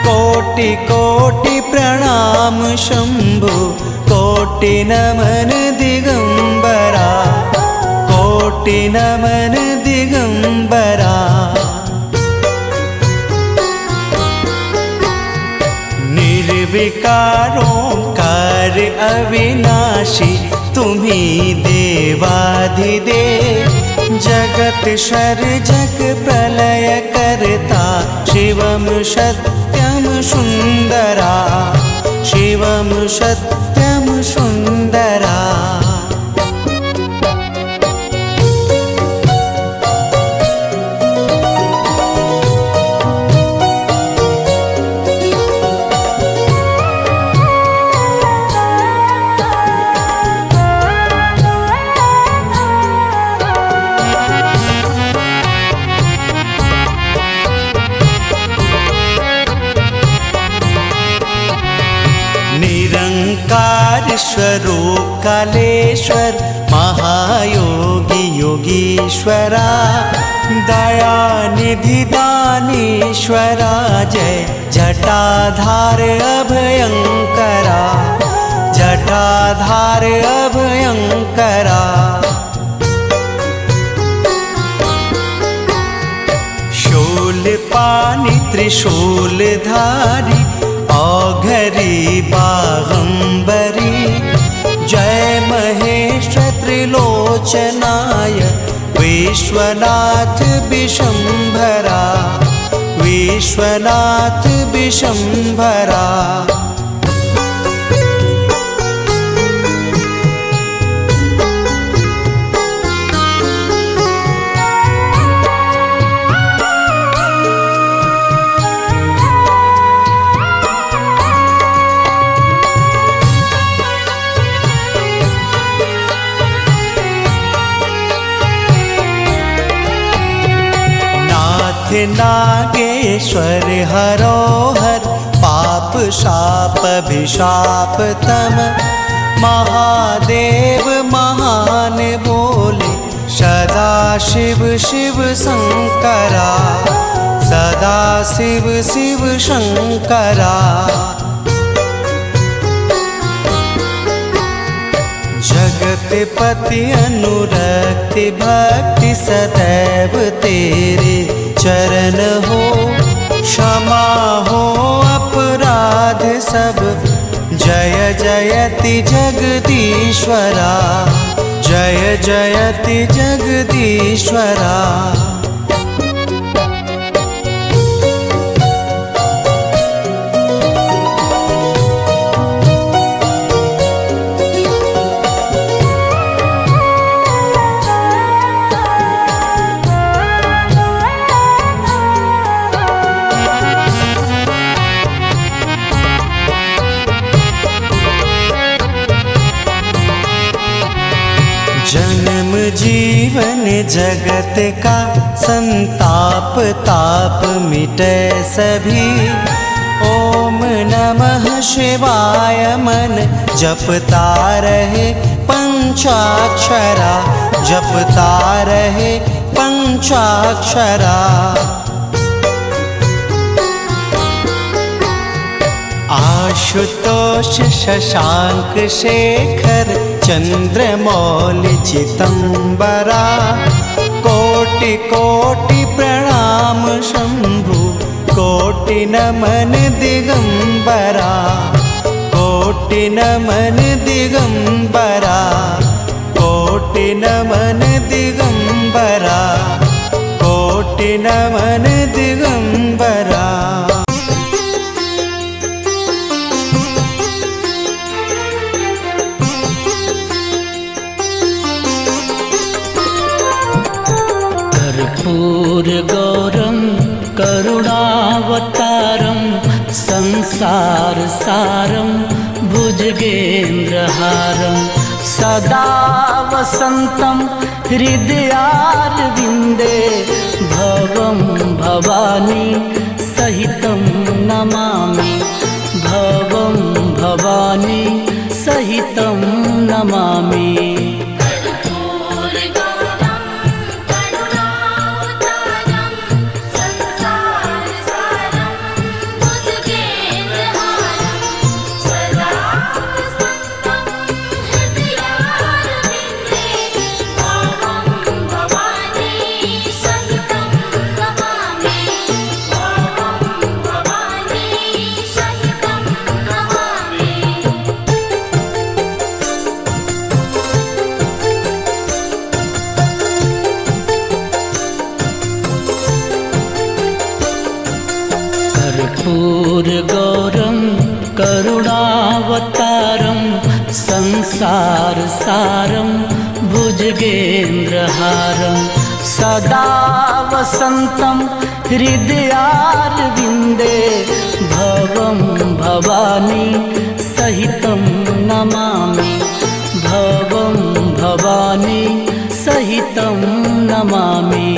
कोटि कोटि प्रणाम शंभु, कोटि नमन दिगंबरा। कोटि नमन दिगंबरा। निर्विकारोंकार अविनाशी, तुम्ही देवाधिदेव। जगत सर्जक प्रलय करता, शिवम सत्यम सुंदरा। शिवम सत्यम सुंदरा। निरंकार स्वरूप कालेश्वर, महायोगी योगीश्वरा। दयानिधि दानीश्वरा, जय जटाधार अभयंकरा। जटाधार अभयंकरा। शूलपाणि त्रिशूलधारी, औघरी बागंबरी। जय महेश त्रिलोचनाय, विश्वनाथ विशंभरा। विश्वनाथ विशंभरा। नागेश्वर हरोहर, पाप शाप अभिशाप तम। महादेव महान बोले, सदा शिव शिव शंकरा। सदा शिव शिव शंकरा। जगतपति अनुरक्ति भक्ति सदैव तेरे चरण हो। क्षमा हो अपराध सब, जय जयति जगदीश्वरा। जय जयति जगदीश्वरा। जन जन्म जीवन जगत का संताप ताप मिटे सभी। ओम नमः शिवाय मन जपता रहे पंचाक्षरा, जपता रहे पंचाक्षरा। आशुतोष शशांक शेखर चंद्रमौलि चिदंबरा, कोटि कोटि प्रणाम शंभु कोटि नमन दिगंबरा, कोटि नमन दिगंबरा, कोटि नमन दिगंबरा, कोटि नमन दिगंबरा। कर्पूरगौरं करुणावतारं संसारसारं भुजगेन्द्रहारं सदा वसन्तं हृदयारविन्दे भवं भवानी सहितं नमामि, भवं भवानी सहितं नमामि। कर्पूरगौरं करुणावतारं संसारसारं भुजगेन्द्रहारं सदा वसन्तं हृदयारविन्दे भवं भवानी सहितं नमामि, भवं भवानी सहितं नमामि।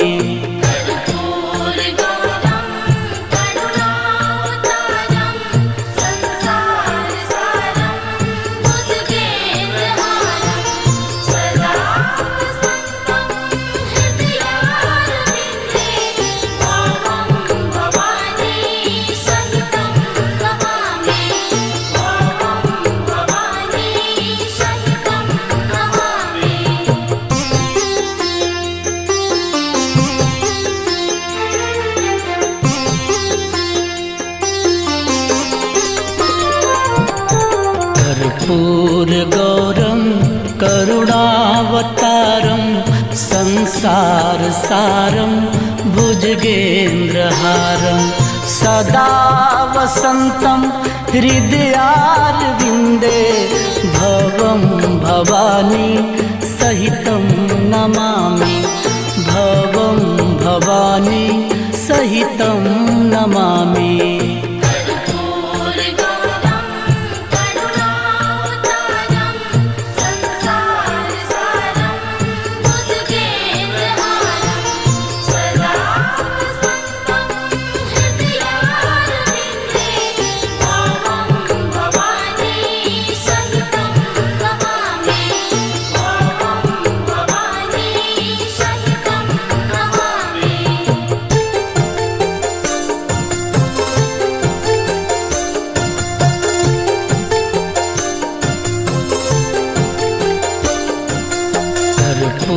कर्पूरगौरं करुणावतारं संसारसारं भुजगेन्द्रहारं सदा वसन्तं हृदयारविन्दे भवं भवानी सहितं नमामि, भवं भवानी सहितं नमामि।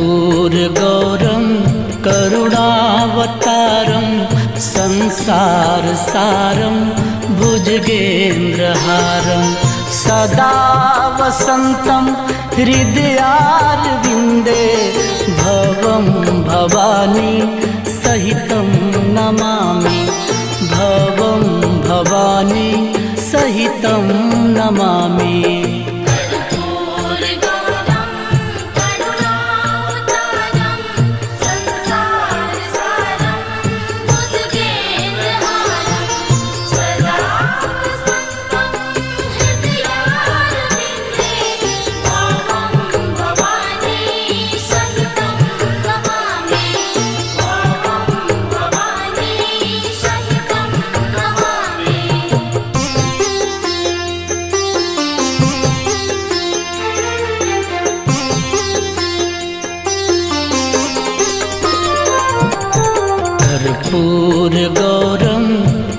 कर्पूरगौरं करुणावतारं संसारसारं भुजगेन्द्रहारं सदा वसन्तं हृदयारविन्दे भवं भवानी सहितं नमामि, भवं भवानी सहितं नमामि। Sahita कर्पूरगौरं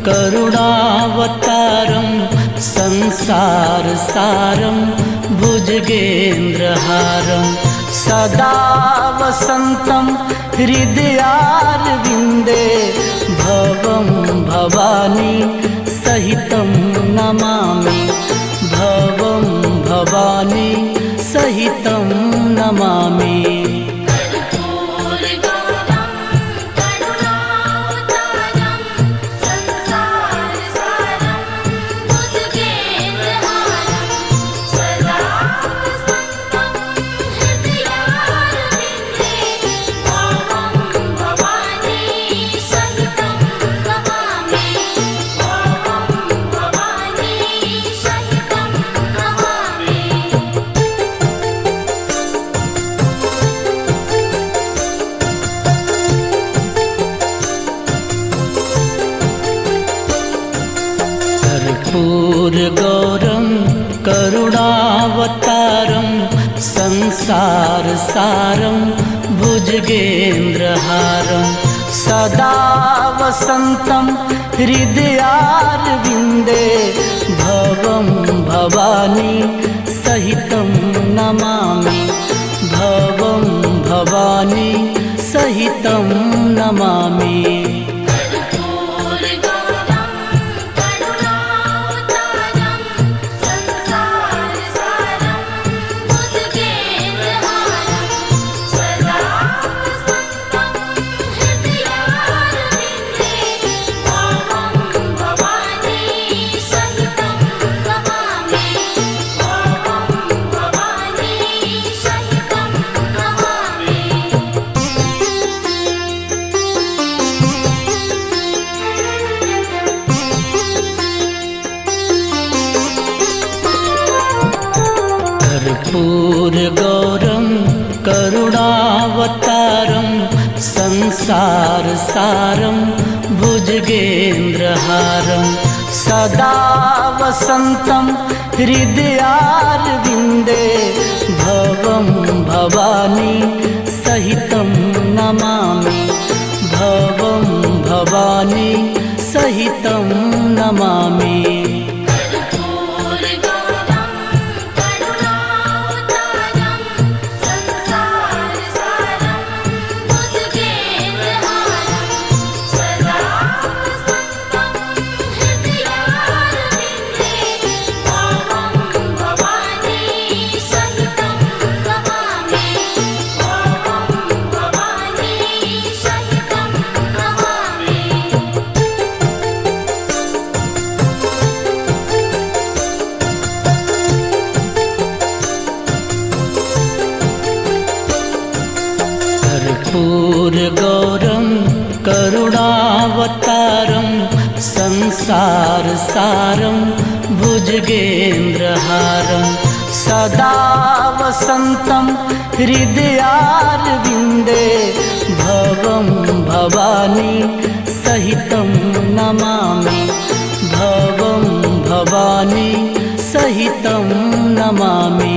करुणावतारं संसारसारं भुजगेन्द्रहारं सदा वसन्तं हृदयारविन्दे भवं भवानी सहितं नमामि भवं भवानी सहितं नमामि कर्पूरगौरं करुणावतारं संसारसारं भुजगेन्द्रहारं सदा वसन्तं हृदयारविन्दे भवं भवानी सहितं नमामि भवं भवानी सहितं नमामि कर्पूरगौरं करुणावतारं संसारसारं भुजगेन्द्रहारं सदा वसन्तं हृदयारविन्दे भवं भवानी सहितं नमामि भवं भवानी सहितं नमामि कर्पूरगौरं करुणावतारं संसारसारं भुजगेन्द्रहारं सदा वसन्तं हृदयारविन्दे भवं भवानी सहितं नमामि भवं भवानी सहितं नमामि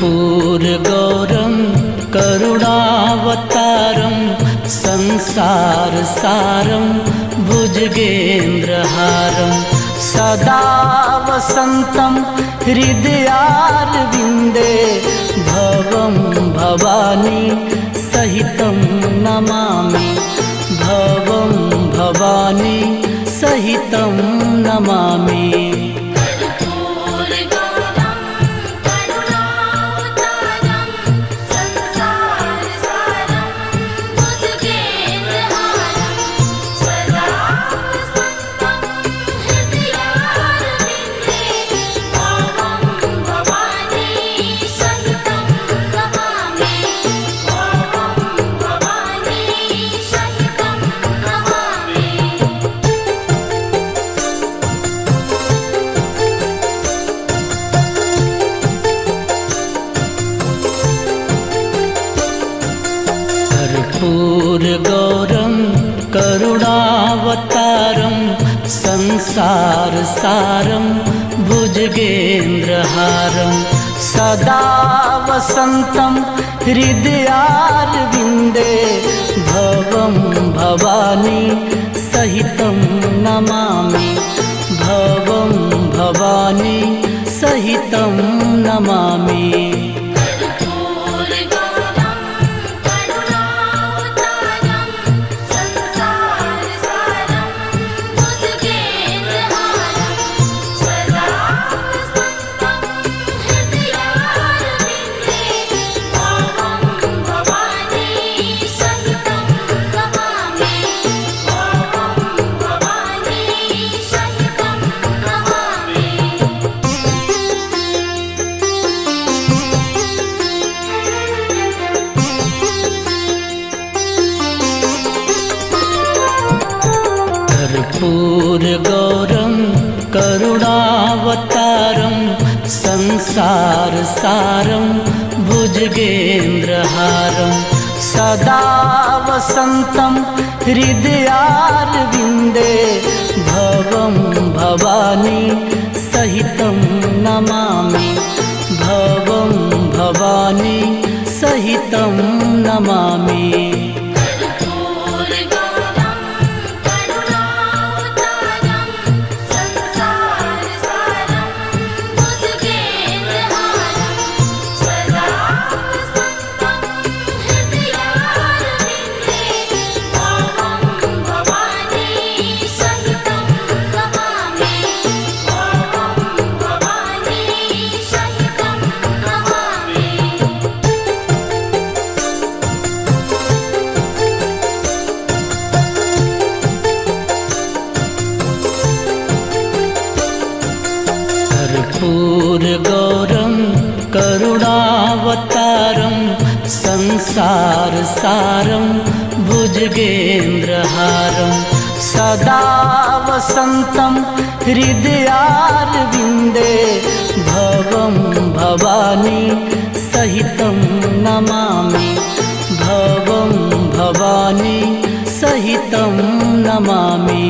कर्पूरगौरं करुणावतारं संसारसारं भुजगेन्द्रहारं सदा वसन्तं हृदयारविन्दे भवं भवानी सहितं नमामि भवं भवानी सहितं नमामि भवानी संसार सारं भुजगेन्द्रहारं सदा वसन्तं हृदयारविन्दे भवं भवानी सहितं नमामि भवं भवानी सहितं नमामि कर्पूरगौरं करुणावतारं संसारसारं भुजगेन्द्रहारं सदा वसन्तं हृदयारविन्दे भवं भवानी सहितं नमामि भवं भवानी सहितं नमामि कर्पूरगौरं करुणावतारं संसारसारं भुजगेन्द्रहारं सदा वसन्तं हृदयारविन्दे भवं भवानी सहितं नमामि भवं भवानी सहितं नमामि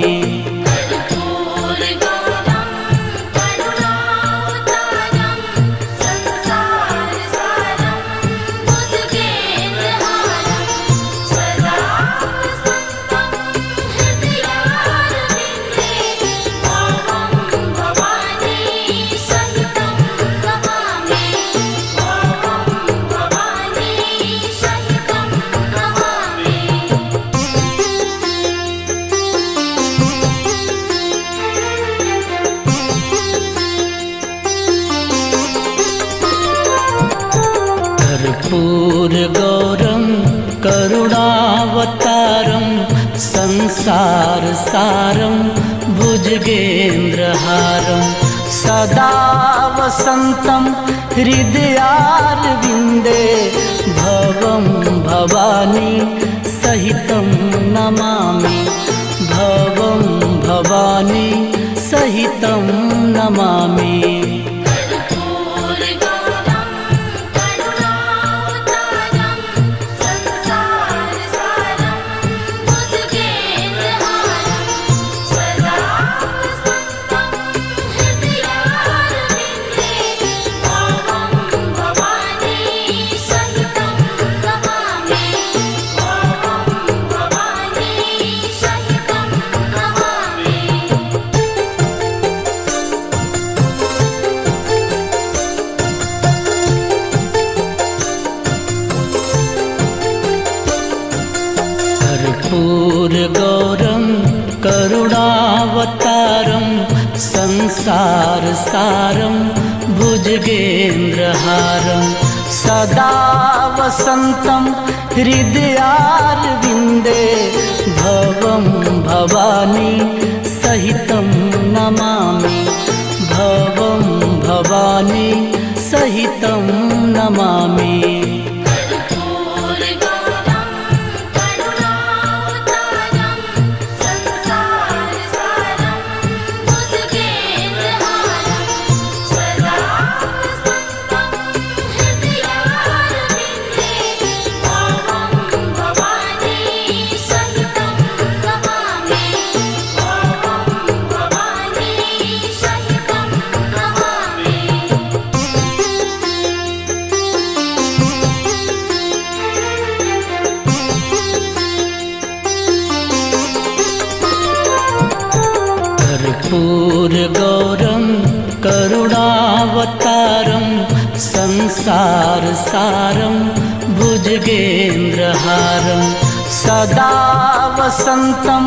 कर्पूरगौरं करुणावतारं संसारसारं भुजगेन्द्रहारं सदा वसन्तं हृदयारविन्दे भवं भवानी सहितं नमामि भवं भवानी सहितं नमामि कर्पूरगौरं करुणावतारं संसारसारं भुजगेन्द्रहारं सदा वसन्तं हृदयारविन्दे भवं भवानी सहितं नमामि भवं भवानी सहितं नमामि कर्पूरगौरं करुणावतारं संसारसारं भुजगेन्द्रहारं सदा वसन्तं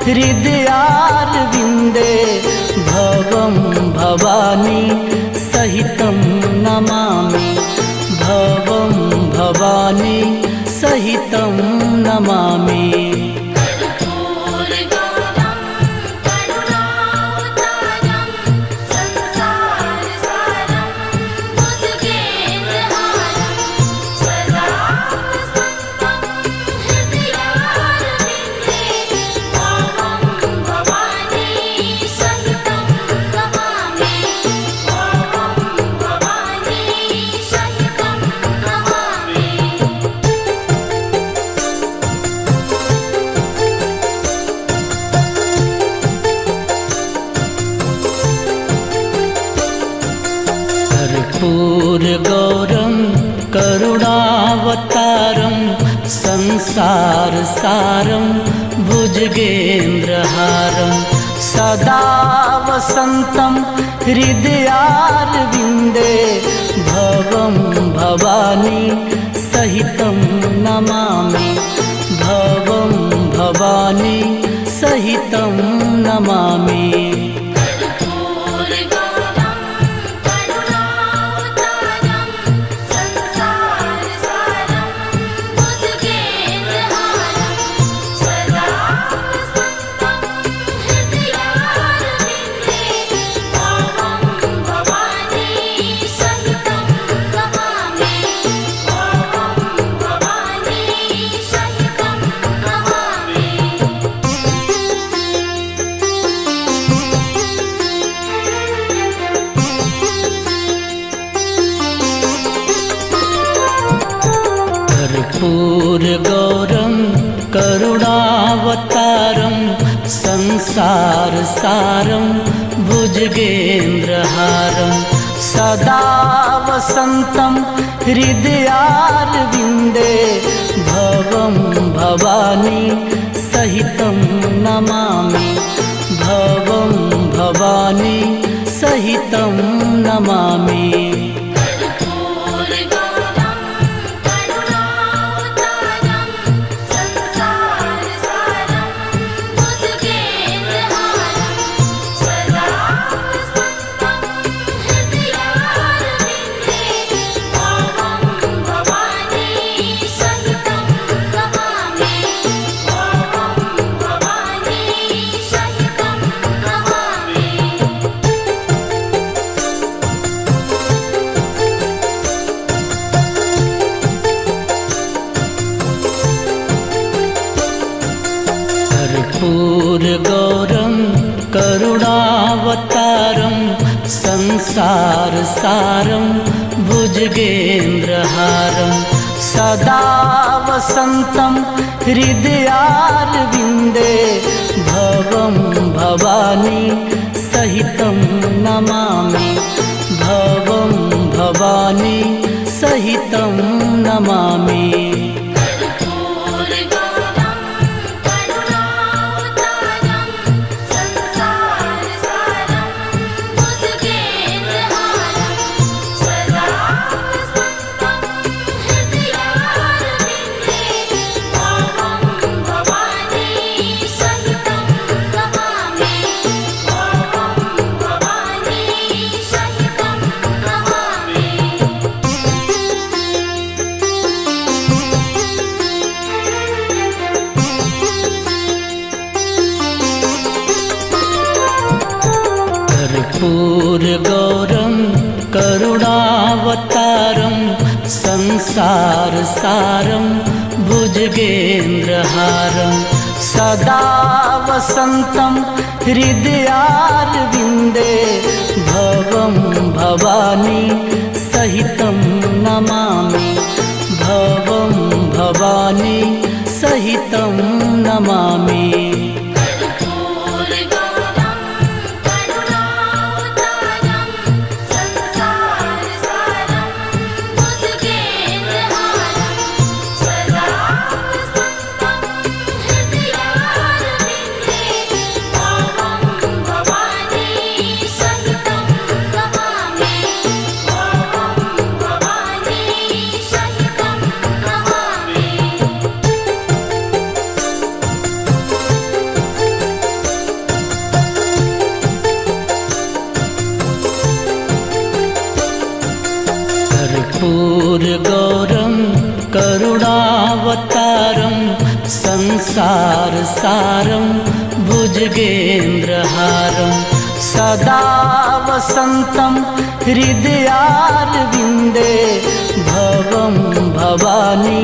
हृदयारविन्दे भवं भवानी सहितं नमामि भवं भवानी सहितं नमामि कर्पूरगौरं करुणावतारं संसारसारं भुजगेन्द्रहारं सदा वसन्तं हृदयारविन्दे भवं भवानी सहितं नमामि भवं भवानी सहितं नमामि कर्पूरगौरं करुणावतारं संसारसारं भुजगेन्द्रहारं सदा वसन्तं हृदयारविन्दे भवं भवानी सहितं नमामि भवं भवानी सहितं नमामि कर्पूरगौरं करुणावतारं संसारसारं भुजगेन्द्रहारं सदा वसन्तं हृदयारविन्दे भवं भवानी सहितं नमामि भवं भवानी सहितं नमामि कर्पूरगौरं करुणावतारं संसारसारं भुजगेन्द्रहारं सदा वसन्तं हृदयारविन्दे भवं भवानी सहितं नमामि भवं भवानी सहितं नमामि भवानी संसार सारं भुजगेन्द्रहारं सदा वसन्तं हृदयारविन्दे भवं भवानी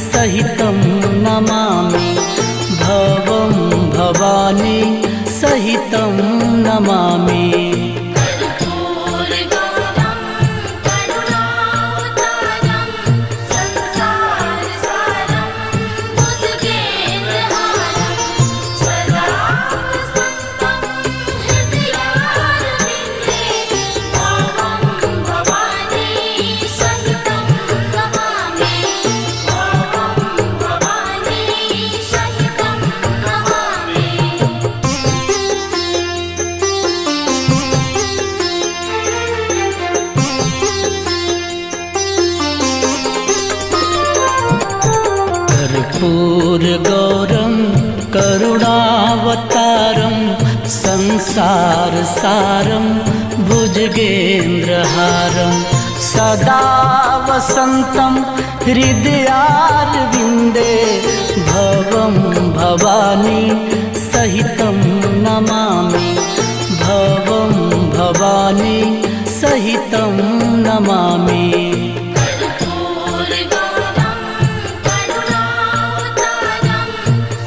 सहितं नमामि भवं भवानी सहितं नमामि कर्पूरगौरं करुणावतारं संसारसारं भुजगेन्द्रहारं सदा वसन्तं हृदयारविन्दे भवं भवानी सहितं नमामि भवं भवानी सहितं नमामि। कर्पूरगौरं करुणावतारं संसारसारं भुजगेन्द्रहारं सदा वसन्तं हृदयारविन्दे भवं भवानी सहितं नमामि भवं भवानी सहितं नमामि कर्पूरगौरं करुणावतारं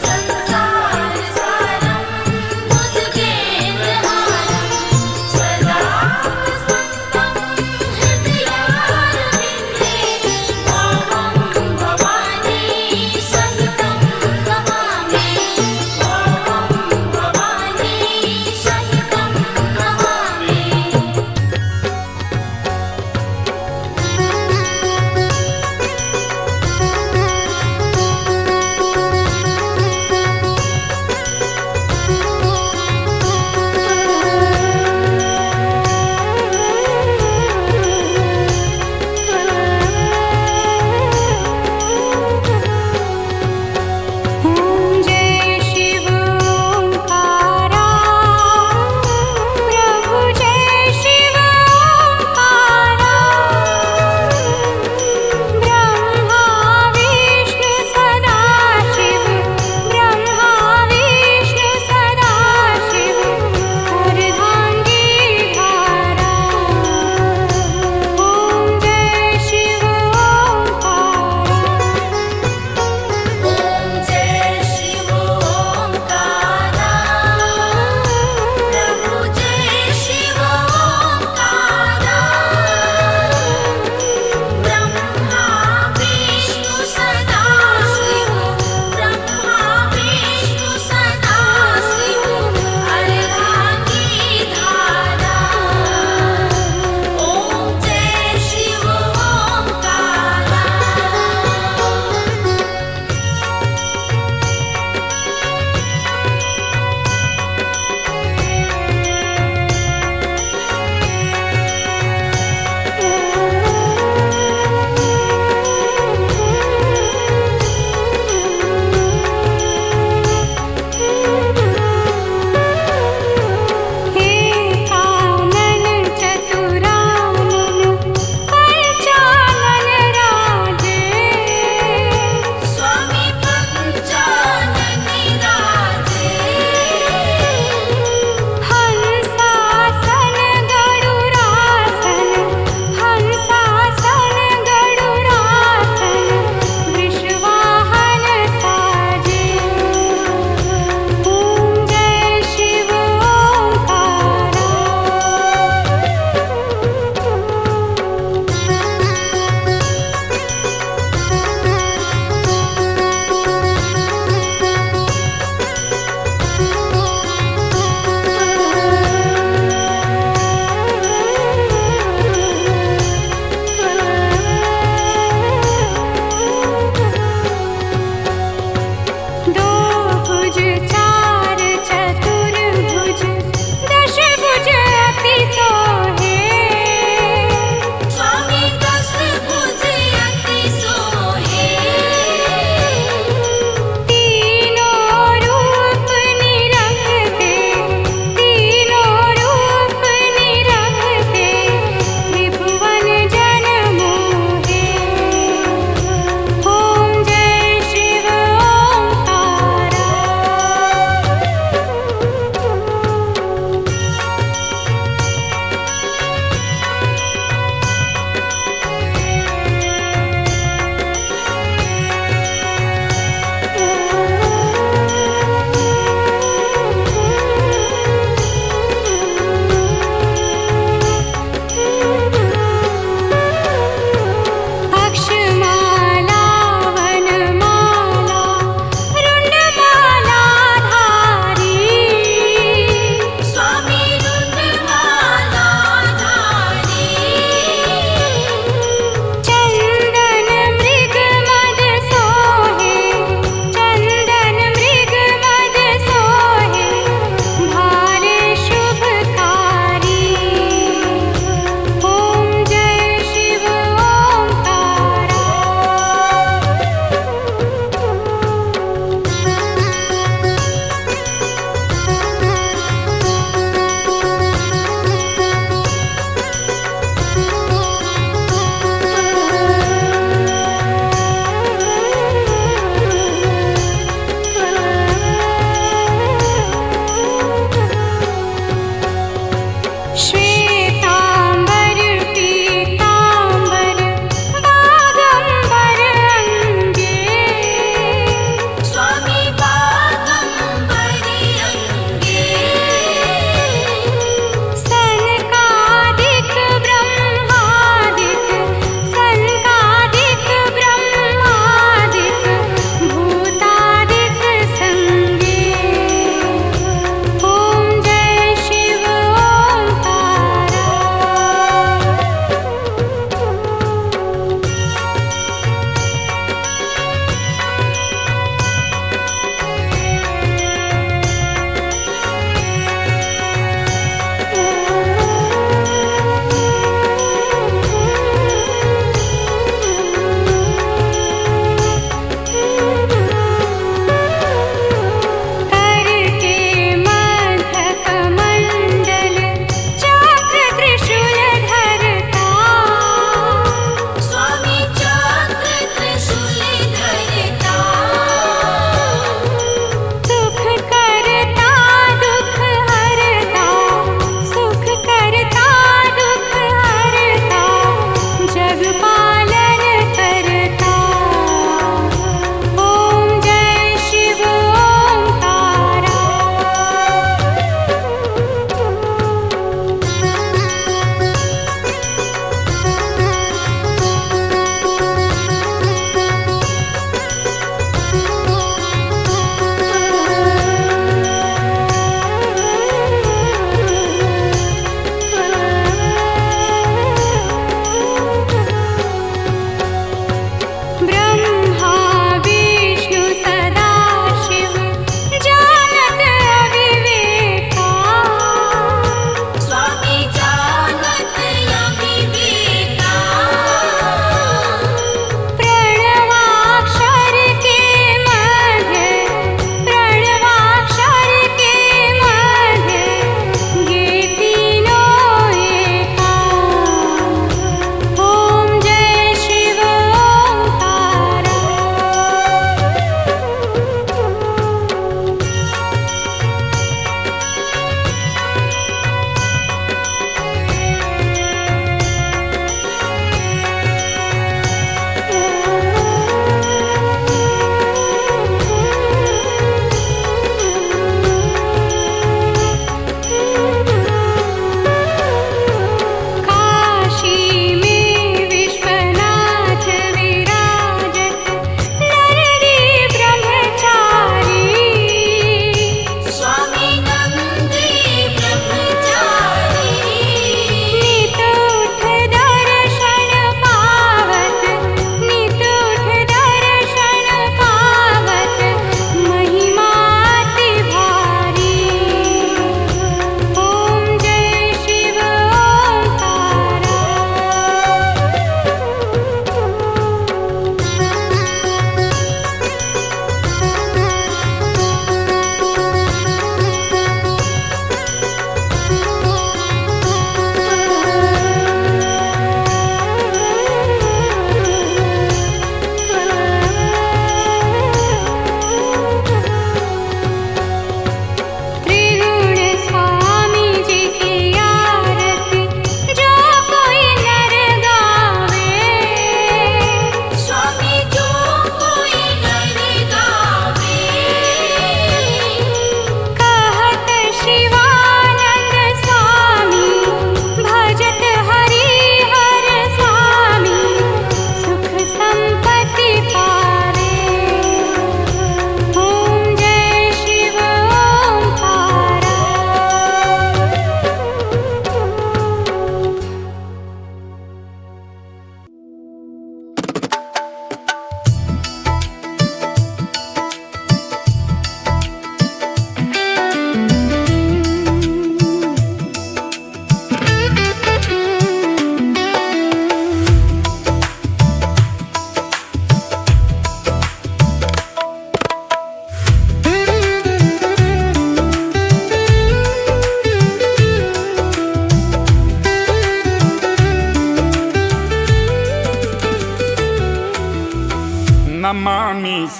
संसारसारं भुजगेन्द्रहारं सदा वसन्तं हृदयारविन्दे भवं भवानी सहितं नमामि भवं भवानी सहितं नमामि।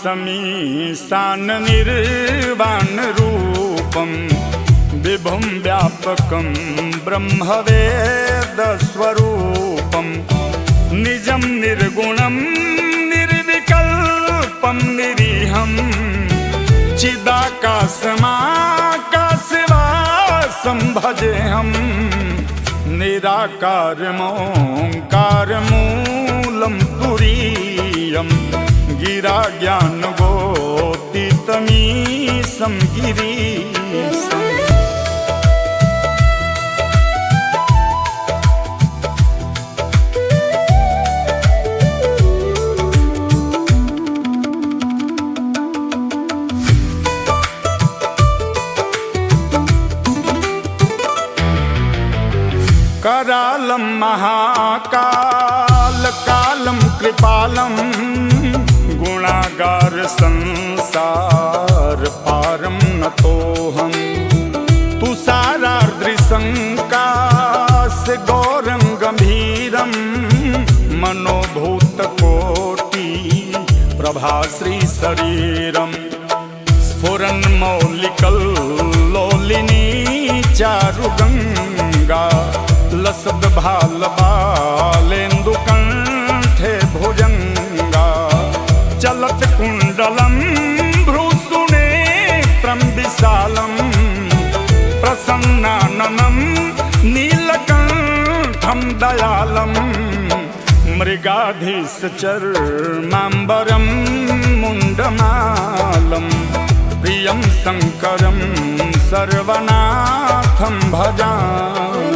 समीशान निर्वाण रूपं विभुं व्यापकं ब्रह्मवेदस्वरूपं निजं निर्गुणं निर्विकल्पं निरीहं चिदाकाशमाकाशवासं भजेऽहं निराकारमोङ्कारमूलं तुरीयं गिराज्ञानगोतीतमीशं गिरीशम् करालं महाकाल कालं कृपालं गुणागार संसार पारं नतोऽहं तुषारार्द्रसंकाश गौरं गंभीरं मनोभूतकोटि प्रभाश्री शरीरं स्फुरन्मौलिकल्लोलिनी चारुगंगा लसद्भालबालेन्दुकण्ठे भुजङ्गा चलत् कुण्डलं भ्रूसुनेत्रं विशालं प्रसन्नाननं नीलकण्ठं दयालं मृगाधीशचर्माम्बरं मुण्डमालं प्रियं शङ्करं सर्वनाथं भजामि।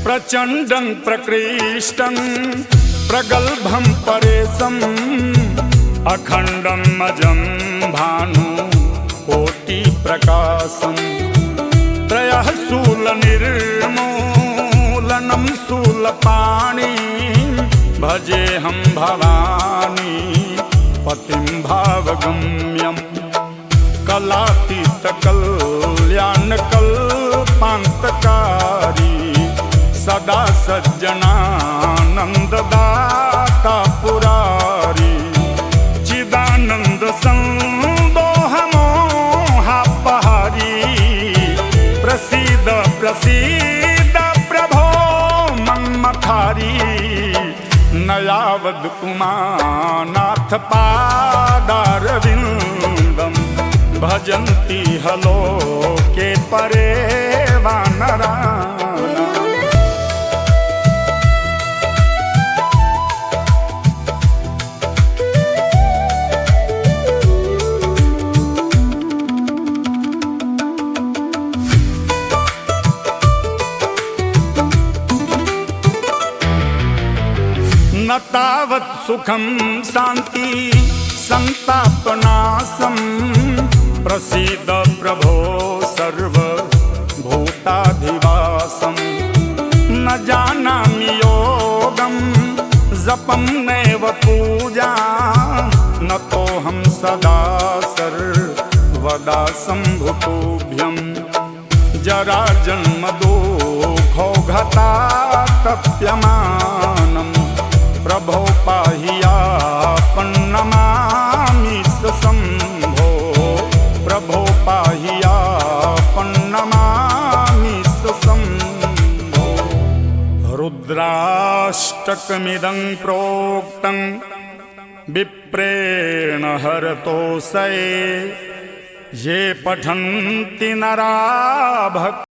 प्रचण्डं प्रकृष्टं प्रगल्भं परेशम् अखण्डं अजं भानु कोटिप्रकाशं त्रयः शूलनिर्मूलनं शूलपाणि भजेऽहं भवानी पतिं भावगम्यं कलातीतकल्याणकल्पान्तकारी सदा सज्जनानन्ददाता पुरारी चिदानन्द संदोहमोहापहारी प्रसीद प्रसीद प्रभो मन्मथारी नयावद् उमानाथ पादारविन्दं भजन्ति हलोके परे वानरा। न तावत् सुखं शान्ति संतापनाशं प्रसीद प्रभो सर्वभूताधिवासं न जानामि योगं जपं नैव पूजा न तोऽहं सदा सर्वदा सम्भुतुभ्यं जरा जन्म दुःखौघतातप्यमानं प्रभो पाहियापन्नमामि शम्भो प्रभो पाहियापन्नमामि शम्भो। रुद्राष्टकमिदं प्रोक्तं विप्रेण हरतोऽसये ये पठन्ति नरा भक्ति